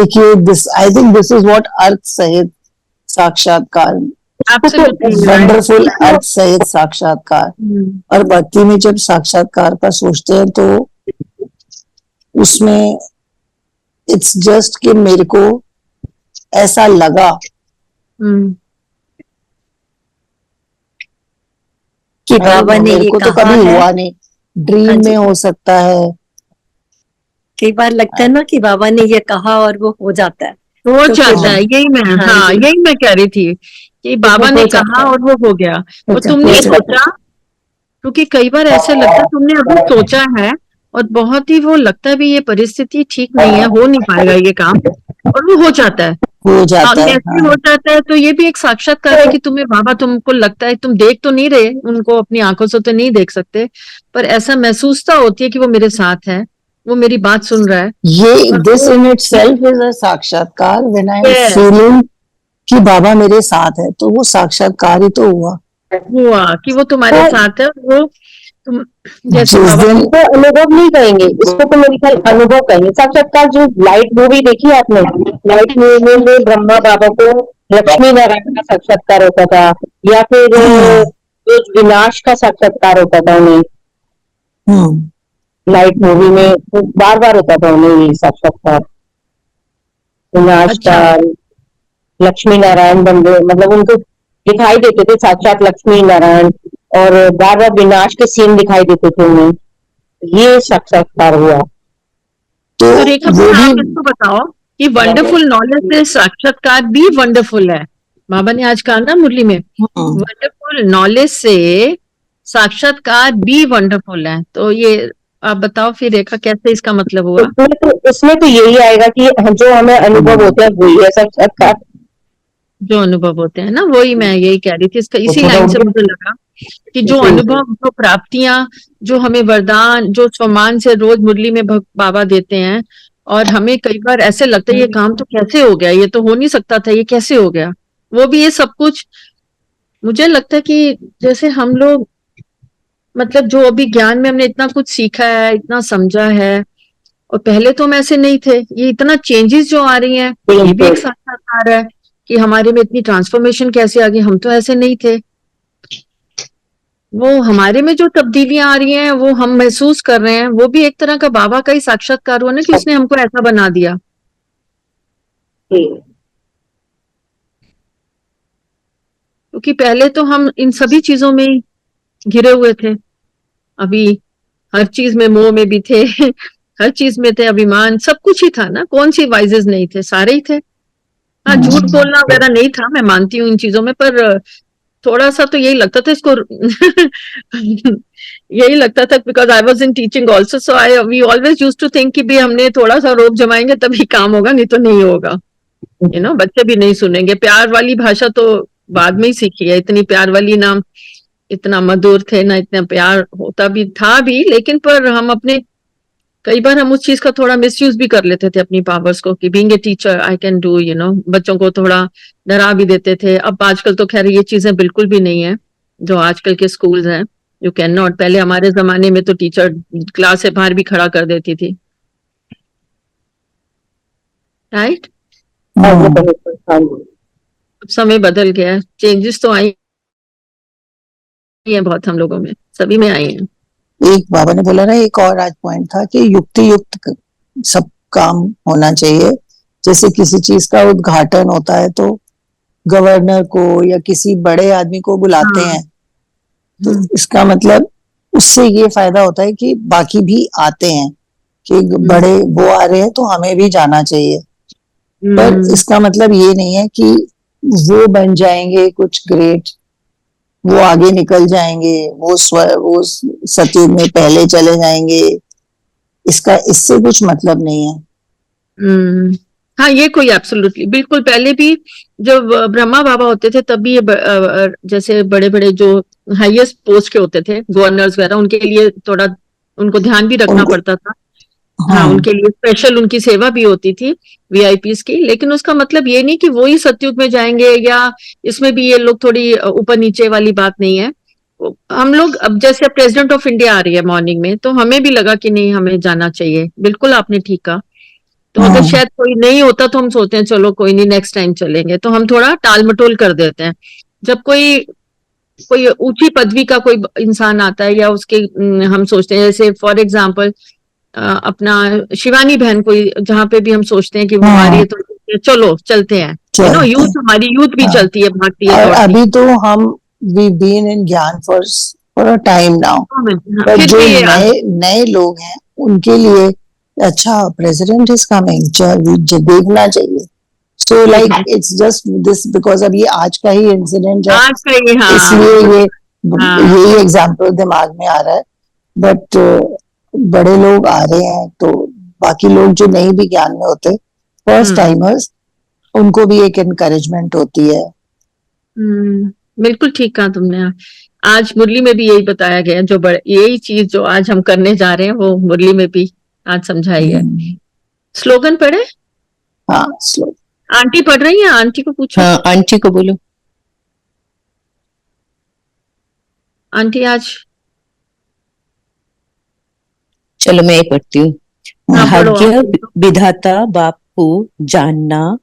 एक ये this, I think this is what अर्थ सहित साक्षात्कार, वंडरफुल अर्थ सहित साक्षात्कार। और भक्ति में जब साक्षात्कार का सोचते हैं तो उसमें इट्स जस्ट कि मेरे को ऐसा लगा कि बाबा ने ये तो कभी हुआ नहीं, ड्रीम में हो सकता है। कई बार लगता है ना कि बाबा ने ये कहा और वो हो जाता है, हो जाता है। यही मैं यही मैं कह रही थी कि बाबा ने कहा और वो हो गया, वो तुमने सोचा, क्योंकि कई बार ऐसे लगता है तुमने अभी सोचा है और बहुत ही वो लगता है भी ये परिस्थिति ठीक नहीं है, हो नहीं पाएगा ये काम, और वो हो जाता है, हो जाता है। तो ये भी एक साक्षात्कार है कि तुम्हें बाबा, तुमको लगता है, तुम देख तो नहीं रहे उनको, अपनी आंखों से तो नहीं देख सकते, पर ऐसा महसूसता होती है कि वो मेरे साथ है, वो मेरी बात सुन रहा है। ये this in itself is a साक्षात्कार, व्हेन आई एम फीलिंग कि बाबा मेरे साथ है, तो वो साक्षात्कार ही तो हुआ कि वो तुम्हारे साथ है। वो तुम जैसे तो अनुभव नहीं कहेंगे इसको, तो मेरे ख्याल अनुभव कहेंगे। साक्षात्कार जो लाइट मूवी देखी आपने, लाइट मूवी में ब्रह्मा बाबा को लक्ष्मी नारायण का साक्षात्कार होता था, या फिर जो विनाश का साक्षात्कार होता था उन्हें, लाइट मूवी में तो बार बार होता था उन्हें ये साक्षात्कार, विनाश का, लक्ष्मी नारायण बन गए, मतलब उनको दिखाई देते थे साक्षात लक्ष्मी नारायण, और बार बार विनाश के सीन दिखाई देते थे उन्हें, ये साक्षात्कार हुआ। तो रेखा आप इसको बताओ कि वंडरफुल नॉलेज से साक्षात्कार भी वंडरफुल है। बाबा ने आज कहा ना मुरली में, वंडरफुल नॉलेज से साक्षात्कार भी वंडरफुल है। तो ये आप बताओ फिर रेखा, कैसे इसका मतलब हुआ? इसमें तो यही आएगा कि जो हमें अनुभव होते हैं वही है साक्षात्कार, जो अनुभव होते हैं ना, वही मैं यही कह रही थी। इसका इसी लाइन से मुझे लगा कि जो अनुभव, जो प्राप्तियां, जो हमें वरदान, जो सम्मान से रोज मुरली में बाबा देते हैं, और हमें कई बार ऐसे लगता है ये काम तो कैसे हो गया, ये तो हो नहीं सकता था, ये कैसे हो गया, वो भी ये सब कुछ मुझे लगता है कि जैसे हम लोग, मतलब जो अभी ज्ञान में हमने इतना कुछ सीखा है, इतना समझा है, और पहले तो हम ऐसे नहीं थे, ये इतना चेंजेस जो आ रही हैं, ये भी एक साक्षात्कार है कि हमारे में इतनी ट्रांसफॉर्मेशन कैसे आ गई। हम तो ऐसे नहीं थे, वो हमारे में जो तब्दीलियां आ रही हैं वो हम महसूस कर रहे हैं, वो भी एक तरह का बाबा का ही साक्षात्कार हुआ ना, कि उसने हमको ऐसा बना दिया। क्योंकि पहले तो हम इन सभी चीजों में ही घिरे हुए थे, अभी हर चीज में मोह में भी थे हर चीज में थे, अभिमान, सब कुछ ही था ना, कौन सी वाइजेस नहीं थे, सारे ही थे। हाँ, झूठ बोलना वगैरह नहीं था, मैं मानती हूँ इन चीजों में, पर थोड़ा सा तो यही लगता था इसको यही लगता था, because I was in teaching also, so I we always use to think कि भी हमने थोड़ा सा रोब जमाएंगे तभी काम होगा, नहीं तो नहीं होगा। बच्चे भी नहीं सुनेंगे। प्यार वाली भाषा तो बाद में ही सीखी है, इतनी प्यार वाली ना, इतना मधुर थे ना, इतना प्यार होता भी था भी, लेकिन पर हम अपने, कई बार हम उस चीज का थोड़ा मिसयूज भी कर लेते थे अपनी पावर्स को, कि being a teacher I can do, बच्चों को थोड़ा डरा भी देते थे। अब आजकल तो खैर ये चीजें बिल्कुल भी नहीं है जो आजकल के स्कूल्स हैं, यू कैन नॉट। पहले हमारे जमाने में तो टीचर क्लास से बाहर भी खड़ा कर देती थी, राइट? समय बदल गया है, चेंजेस तो आई है बहुत, हम लोगों में, सभी में आई है। एक बाबा ने बोला ना, एक और आज पॉइंट था कि युक्ति युक्त सब काम होना चाहिए। जैसे किसी चीज का उद्घाटन होता है तो गवर्नर को या किसी बड़े आदमी को बुलाते हैं, तो इसका मतलब उससे ये फायदा होता है कि बाकी भी आते हैं, कि बड़े वो आ रहे हैं तो हमें भी जाना चाहिए। पर इसका मतलब ये नहीं है कि वो बन जाएंगे कुछ ग्रेट, वो आगे निकल जाएंगे, वो सतयुग में पहले चले जाएंगे, इससे कुछ मतलब नहीं है। हाँ, ये कोई एब्सोल्युटली, बिल्कुल। पहले भी जब ब्रह्मा बाबा होते थे तब भी जैसे बड़े बड़े जो हाईएस्ट पोस्ट के होते थे, गवर्नर्स वगैरह, उनके लिए थोड़ा उनको ध्यान भी रखना पड़ता था। हाँ, उनके लिए स्पेशल उनकी सेवा भी होती थी वीआईपीस की, लेकिन उसका मतलब ये नहीं कि वो ही सतयुग में जाएंगे, या इसमें भी ये लोग थोड़ी ऊपर नीचे वाली बात नहीं है। हम लोग अब जैसे प्रेसिडेंट ऑफ इंडिया आ रही है मॉर्निंग में, तो हमें भी लगा कि नहीं, हमें जाना चाहिए, बिल्कुल आपने ठीक कहा। तो अगर शायद कोई नहीं होता तो हम सोचते हैं चलो कोई नहीं, नेक्स्ट टाइम चलेंगे, तो हम थोड़ा टाल मटोल कर देते हैं। जब कोई ऊंची पदवी का कोई इंसान आता है, या उसके हम सोचते हैं, जैसे फॉर एग्जाम्पल अपना शिवानी बहन, कोई जहाँ पे भी हम सोचते हैं कि वो आ रही है तो चलो चलते हैं, यूथ, हमारी यूथ भी चलती है, भागती है। और अभी तो हम वी बीन इन ज्ञान फॉर अ टाइम नाउ, पर जो नए लोग हैं उनके लिए अच्छा प्रेसिडेंट इज कमिंग, देखना चाहिए। So like it's just this, because अब ये आज का ही इंसिडेंट है, इसलिए यही एग्जाम्पल दिमाग में आ रहा है। बट बड़े लोग आ रहे हैं तो बाकी लोग जो नहीं भी ज्ञान में होते, फर्स्ट टाइमर्स, उनको भी एक एनकरेजमेंट होती है। बिल्कुल ठीक कहा तुमने। आज मुरली में भी यही बताया गया, जो यही चीज जो आज हम करने जा रहे हैं वो मुरली में भी आज समझाई है। स्लोगन पढ़े? हाँ, स्लोगन आंटी पढ़ रही है, आंटी को पूछो। हाँ, आंटी को बोलो। आंटी आज, चलो मैं पढ़ती हूँ। भाग्य विधाता बाप को जानना,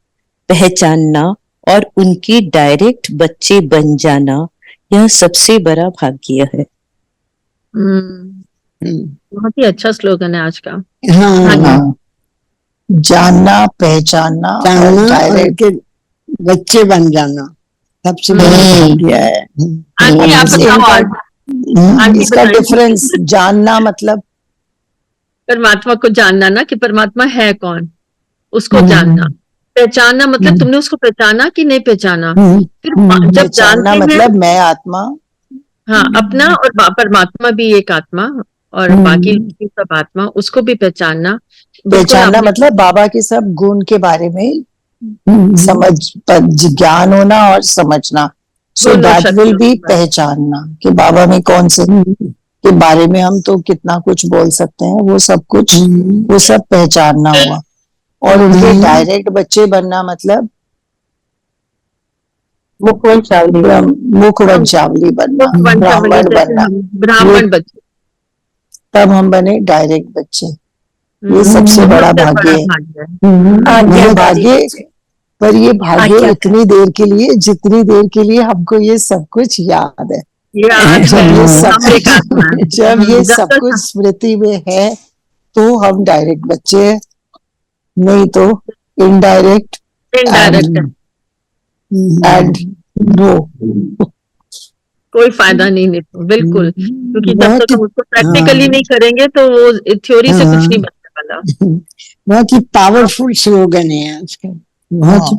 पहचानना और उनके डायरेक्ट बच्चे बन जाना, यह सबसे बड़ा भाग्य है। बहुत ही अच्छा स्लोगन है आज का। हाँ, जानना, पहचानना और डायरेक्ट बच्चे बन जाना सबसे बड़ा भाग्य है। आंटी आप बताओ, इसका डिफरेंस, जानना मतलब परमात्मा को जानना ना, कि परमात्मा है कौन, उसको जानना। पहचानना मतलब तुमने उसको पहचाना कि नहीं पहचाना। फिर जब जानना मतलब मैं आत्मा, हाँ, अपना और परमात्मा भी एक आत्मा, और बाकी सब आत्मा, उसको भी पहचानना। मतलब बाबा के सब गुण के बारे में ज्ञान होना और समझना। सो दैट विल बी पहचानना, कि बाबा में कौन से के बारे में हम तो कितना कुछ बोल सकते हैं, वो सब कुछ, वो सब पहचानना हुआ। और उनके डायरेक्ट बच्चे बनना मतलब मुखवंशावली बनना, ब्राह्मण बच्चे, तब हम बने डायरेक्ट बच्चे। ये सबसे बड़ा भाग्य है। ये भाग्य, पर ये भाग्य इतनी देर के लिए, जितनी देर के लिए हमको ये सब कुछ याद है। जब ये सब कुछ स्मृति में है तो हम डायरेक्ट बच्चे हैं, नहीं तो इनडायरेक्ट एंड वो कोई फायदा नहीं नीतू, बिल्कुल, क्योंकि जब बहुत तक ही हम उसको प्रैक्टिकली हाँ नहीं करेंगे तो वो थ्योरी से कुछ नहीं हाँ बनने वाला। बहुत ही पावरफुल स्लोगन है आजकल, बहुत ही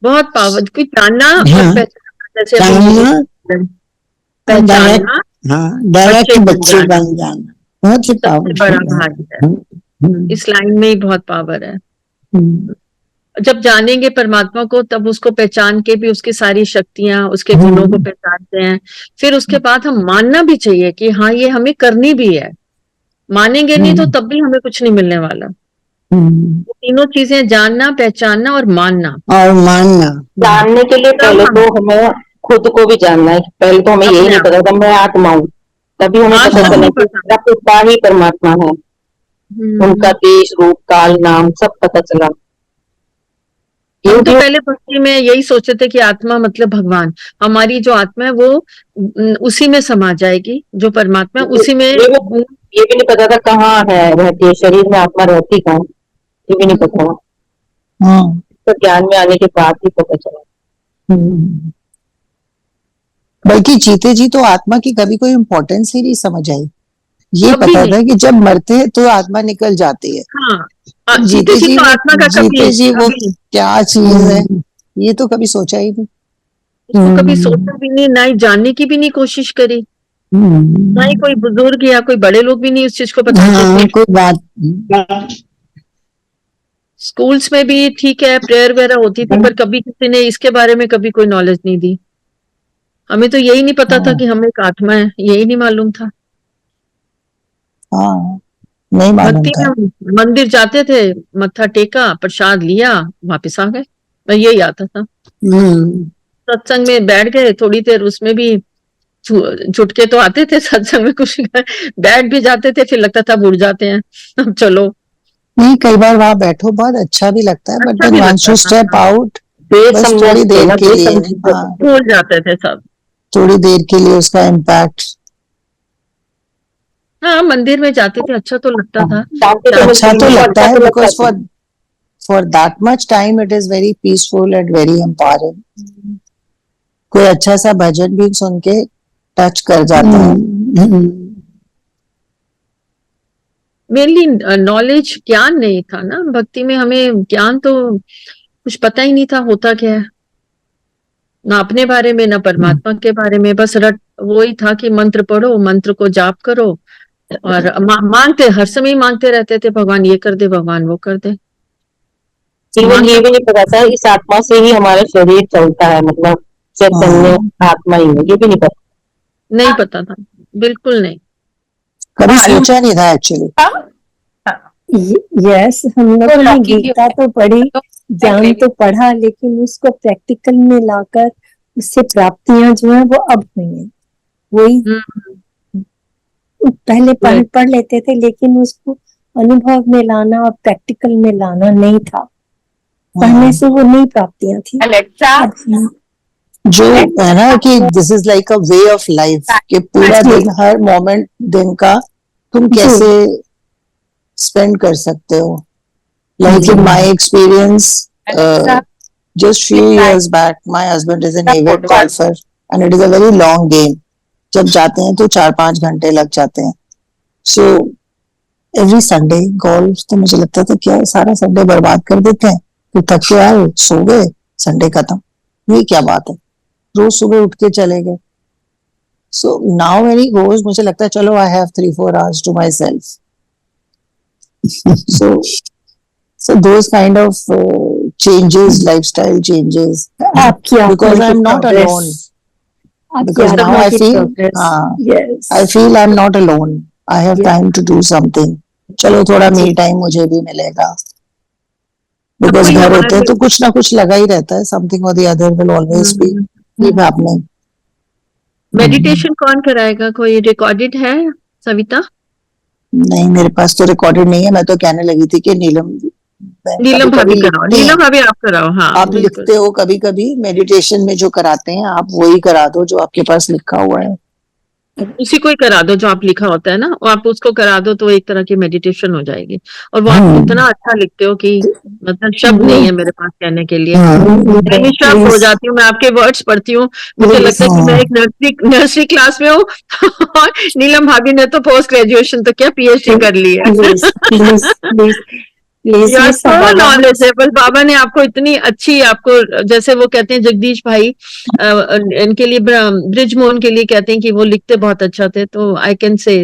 बहुत पावर की जानना और हाँ पहचानना, जैसे अभी नीतू जानना और डायरेक्ट, पहचानना, हाँ बच्चे डायरेक्ट बन बच्चे जाना बन जाना बहुत ही सबसे बड़ा पावरफुल है। भाग्य है। हम्म, इस लाइन में ही बहुत पावर है। हम्म, जब जानेंगे परमात्मा को तब उसको पहचान के भी उसकी सारी शक्तियां, उसके गुणों को पहचानते हैं। फिर उसके बाद हम मानना भी चाहिए कि हाँ ये हमें करनी भी है। मानेंगे नहीं तो तब भी हमें कुछ नहीं मिलने वाला। तो तीनों चीजें, जानना, पहचानना और मानना। और मानना जानने के लिए तब पहले हम तो हमें खुद को भी जानना है। पहले तो हमें यही अपने नहीं आप पता था मैं आत्मा हूँ, तभी हमें आज पता तक चला नहीं कि पता। मेरा पिता ही परमात्मा है। उनका देश, रूप, काल, नाम सब पता चला। हम तो क्योंकि पहले भक्ति में यही सोचते थे कि आत्मा मतलब भगवान। हमारी जो आत्मा है वो उसी में समा जाएगी, जो परमात्मा है उसी में। ये भी नहीं पता था कहाँ है रहती है, शरीर में आत्मा रहती कहाँ, ये भी नहीं पता था। तो ज्ञान में आने के बाद ही पता चला। बल्कि जीते जी तो आत्मा की कभी कोई इम्पोर्टेंस ही नहीं समझ आई। ये कभी पता नहीं। था कि जब मरते हैं तो आत्मा निकल जाती है, हाँ, जीते जीते जी जी तो वो आत्मा का जीते कभी जी वो कभी क्या चीज है ये तो कभी सोचा ही नहीं। उसको कभी सोचा भी नहीं, ना ही जानने की भी नहीं कोशिश करी। ना ही कोई बुजुर्ग या कोई बड़े लोग भी नहीं उस चीज को बताते थे। कोई बात स्कूल्स में भी ठीक है, प्रेयर वगैरह होती थी, पर कभी किसी ने इसके बारे में कभी कोई नॉलेज नहीं दी। हमें तो यही नहीं पता था कि हम एक आत्मा है, यही नहीं मालूम था। हाँ नहीं मालूम भक्ति में था। हम मंदिर जाते थे, मत्था टेका, प्रसाद लिया, वापस आ गए। मैं यही आता था। सत्संग में बैठ गए थोड़ी देर, उसमें भी झुटके तो आते थे सत्संग में कुछ। बैठ भी जाते थे, फिर लगता था बुड़ जाते हैं, अब चलो। नहीं कई बार वहां बैठो बहुत अच्छा भी लगता है, बट अच्छा देन भी वंस लगता यू था। स्टेप आउट बस थोड़ी बेसमझ थे देर ना, के लिए, बेसमझ थे। हाँ भूल जाते थे सब। थोड़ी देर के लिए उसका इम्पैक्ट हाँ, मंदिर में जाते थे, अच्छा तो लगता था। शांति तो अच्छा मिलती तो थी, लगता अच्छा है, तो लगता बिकॉज था। For that much time it is very peaceful and very empowering. कोई अच्छा सा भजन भी सुन के टच कर जाता है। मेनली नॉलेज, ज्ञान नहीं था ना भक्ति में। हमें ज्ञान तो कुछ पता ही नहीं था होता क्या है, ना अपने बारे में ना परमात्मा के बारे में। बस रट वही था कि मंत्र पढ़ो, मंत्र को जाप करो, और मांगते, हर समय मांगते रहते थे, भगवान ये कर दे, भगवान वो कर दे। इवन ये मांगना भी नहीं पता था इस आत्मा से ही हमारा शरीर चलता है, मतलब चैतन्य आत्मा ही है, ये भी नहीं पता। नहीं पता था, बिल्कुल नहीं। कभी सोचा नहीं था एक्चुअली। यस, हम लोगों ने गीता तो पढ़ी, ज्ञान तो पढ़ा, लेकिन उसको प्रैक्टिकल में लाकर उससे प्राप्तियां जो है वो अब हुई है। वही पहले पढ़ लेते थे, लेकिन उसको अनुभव में लाना और प्रैक्टिकल में लाना नहीं था। पढ़ने से वो नई प्राप्तियां थी। जो है ना कि this is like a way of life, कि पूरा दिन हर मोमेंट दिन का तुम कैसे स्पेंड कर सकते हो। Like in my experience, just few years back my husband is an avid golfer and it is a very long game. जब जाते हैं तो 4-5 घंटे लग जाते हैं। So every Sunday golf, तो मुझे लगता था क्या सारा संडे बर्बाद कर देते हैं, तो थक के आए, सो गए, संडे खत्म, ये क्या बात है, रोज सुबह उठ के चले गए। So now when he goes, मुझे लगता है चलो I have 3-4 hours to myself. So those kind of changes, lifestyle changes, because I'm not alone. Because now I feel, yes. I feel I'm not alone. I have time to do something. चलो थोड़ा me time मुझे भी मिलेगा। Because घर होते हैं तो कुछ ना कुछ लगा ही रहता है, something or the other will always be keep happening. Meditation कौन कराएगा? कोई रिकॉर्डेड है सविता? नहीं मेरे पास तो रिकॉर्डेड नहीं है। मैं तो कहने लगी थी कि नीलम भाभी कराओ, नीलम भाभी आप कराओ। हाँ, आप लिखते हो कभी कभी मेडिटेशन में जो कराते हैं, आप वही करा दो जो आपके पास लिखा हुआ है। उसी को ही करा दो जो आप लिखा होता है ना, वो आप उसको करा दो तो एक तरह की मेडिटेशन हो जाएगी। और वो आप इतना अच्छा लिखते हो कि मतलब शब्द नहीं है मेरे पास कहने के लिए, मैं निशब्द हो जाती हूँ। मैं आपके वर्ड्स पढ़ती हूँ, मुझे लगता है कि मैं एक नर्सरी क्लास में हूँ। और नीलम भाभी ने तो पोस्ट ग्रेजुएशन तो क्या पीएचडी कर ली है। Please please please please, you are ये सो सब बाबा नॉलेजेबल। बाबा ने आपको इतनी अच्छी, आपको जैसे वो कहते हैं जगदीश भाई, इनके लिए ब्रिज मोहन के लिए कहते हैं कि वो लिखते बहुत अच्छा थे, तो आई कैन से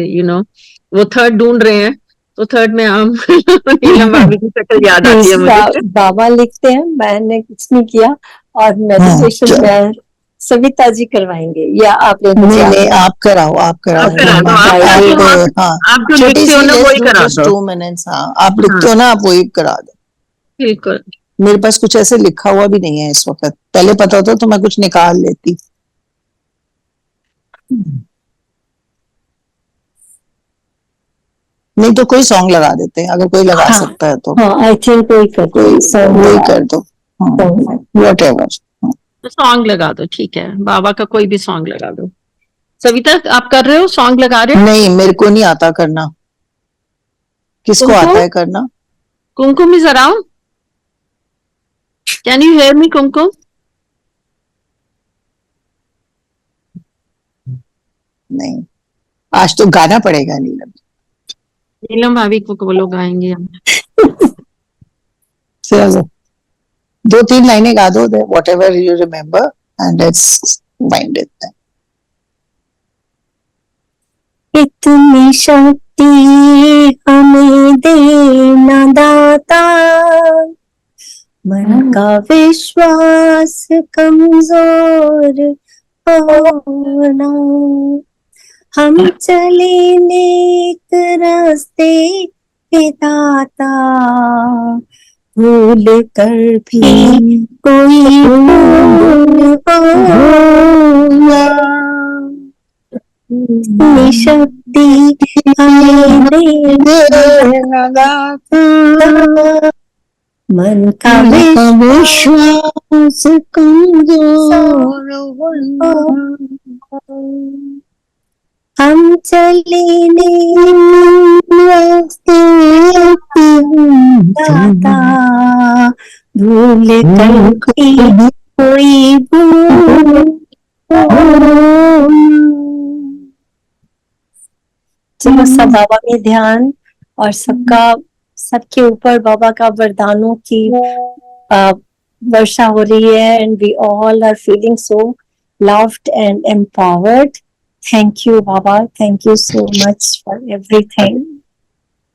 वो थर्ड ढूंढ रहे हैं, तो थर्ड में हम नीलम भाभी की शक्ल याद आती है मुझे। बाबा लिखते हैं, मैंने कुछ नहीं किया। और मेडिटेशन में सविता जी करवाएंगे या आप नहीं नहीं, आप कराओ, आप कराओ। आप करा दो, आप जो छोटी लिखते हो सी ना लेट्स वही डू करा जस्ट दो। 2 minutes। हाँ, आप लिखते हाँ हो ना, आप वही करा दो। बिल्कुल। मेरे पास कुछ ऐसे लिखा हुआ भी नहीं है इस वक्त, पहले पता होता तो मैं कुछ निकाल लेती। नहीं तो कोई सॉन्ग लगा देते हैं, अगर कोई लगा सकता है तो। हाँ, आई थिंक वही कोई वही कर दो, वट एवर। तो सॉन्ग लगा दो, ठीक है, बाबा का कोई भी सॉन्ग लगा दो। सविता आप कर रहे हो, सॉन्ग लगा रहे हो? नहीं, मेरे को नहीं आता करना। किसको कुमकुम, आता है करना? Kumkum is around, can you hear me Kumkum? नहीं, आज तो गाना पड़ेगा नीलम। नीलम भाभी को बोलो गाएंगे हम। चलो 2-3 लाइनें गा दो, what ever you remember, and let's wind it. इतनी शक्ति हमें देना दाता, मन का विश्वास कमजोर होना, हम चले नेक रास्ते पे दाता, भूल कर भी कोई भूल होना, इतनी शक्ति हमें देना दाता, मन का विश्वास कमजोर होना, हम चले रास्ते दाता, भूल कर कोई भूल चलो सब बाबा में ध्यान, और सबके ऊपर बाबा का वरदानों की वर्षा हो रही है, and we all are feeling so loved and empowered. Thank you, Baba. Thank you so much for everything.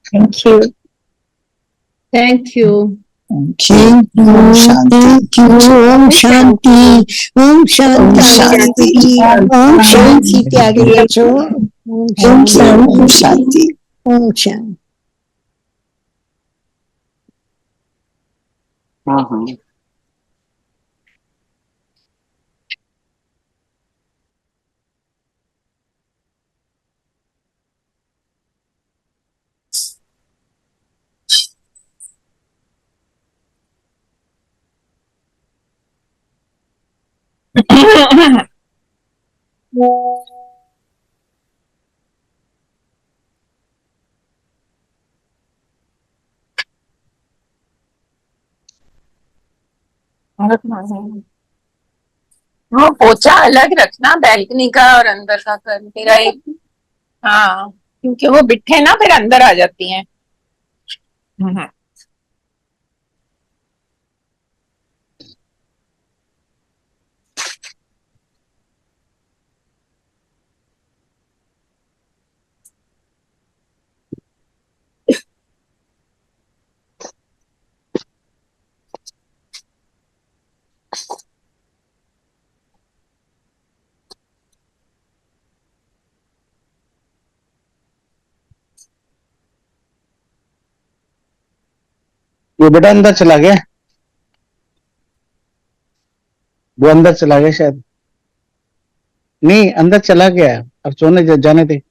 Thank you. Thank you. ओम शांति, ओम शांति, ओम शांति, ओम शांति। त्यागी बच्चों, ओम शांति, ओम शांति। हाँ हाँ। हाँ, पोछा अलग रखना बैल्कनी का और अंदर का कर मेरा एक। हाँ, क्योंकि वो बिट्ठे ना फिर अंदर आ जाती हैं। ये बेटा अंदर चला गया, वो अंदर चला गया शायद। नहीं, अंदर चला गया, अब सोने जाने दे।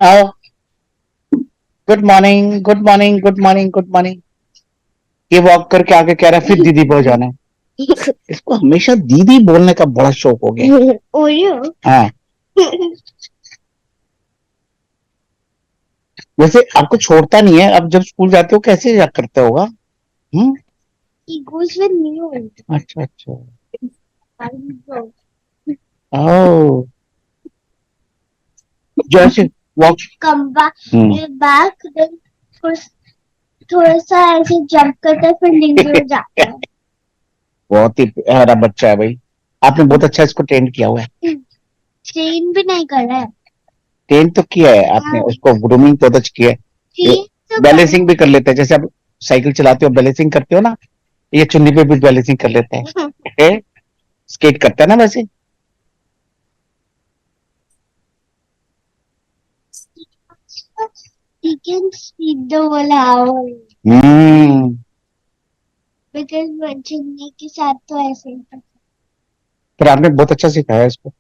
आओ, good morning, good morning, good morning, good morning. ये वॉक करके आके कह रहा है फिर दीदी बोल जाना है। इसको हमेशा दीदी बोलने का बड़ा शौक हो गया। हाँ, वैसे आपको छोड़ता नहीं है, अब जब स्कूल जाते हो कैसे जा करते होगा? He goes with me only. अच्छा अच्छा। ओह, जैसे walk Come back then first थोड़ा सा ऐसे जंप करता है फिर नीचे हो जाता है। बहुत ही प्यारा बच्चा है भाई, आपने बहुत अच्छा इसको ट्रेन किया हुआ है। ट्रेन भी नहीं कर रहा है। ट्रेन तो किया है आपने, उसको ग्रूमिंग तो अच्छा किया है। बैलेंसिंग भी कर लेता है, जैसे आप साइकिल चलाते हो बैलेंसिंग करते हो ना, ये चुन्नी पे भी बैलेंसिंग कर लेता है। स्केट करता है ना वैसे। He can speak the whole hour. Because चुन्नी के साथ तो ऐसे ही। पर आपने बहुत अच्छा सिखाया इसको।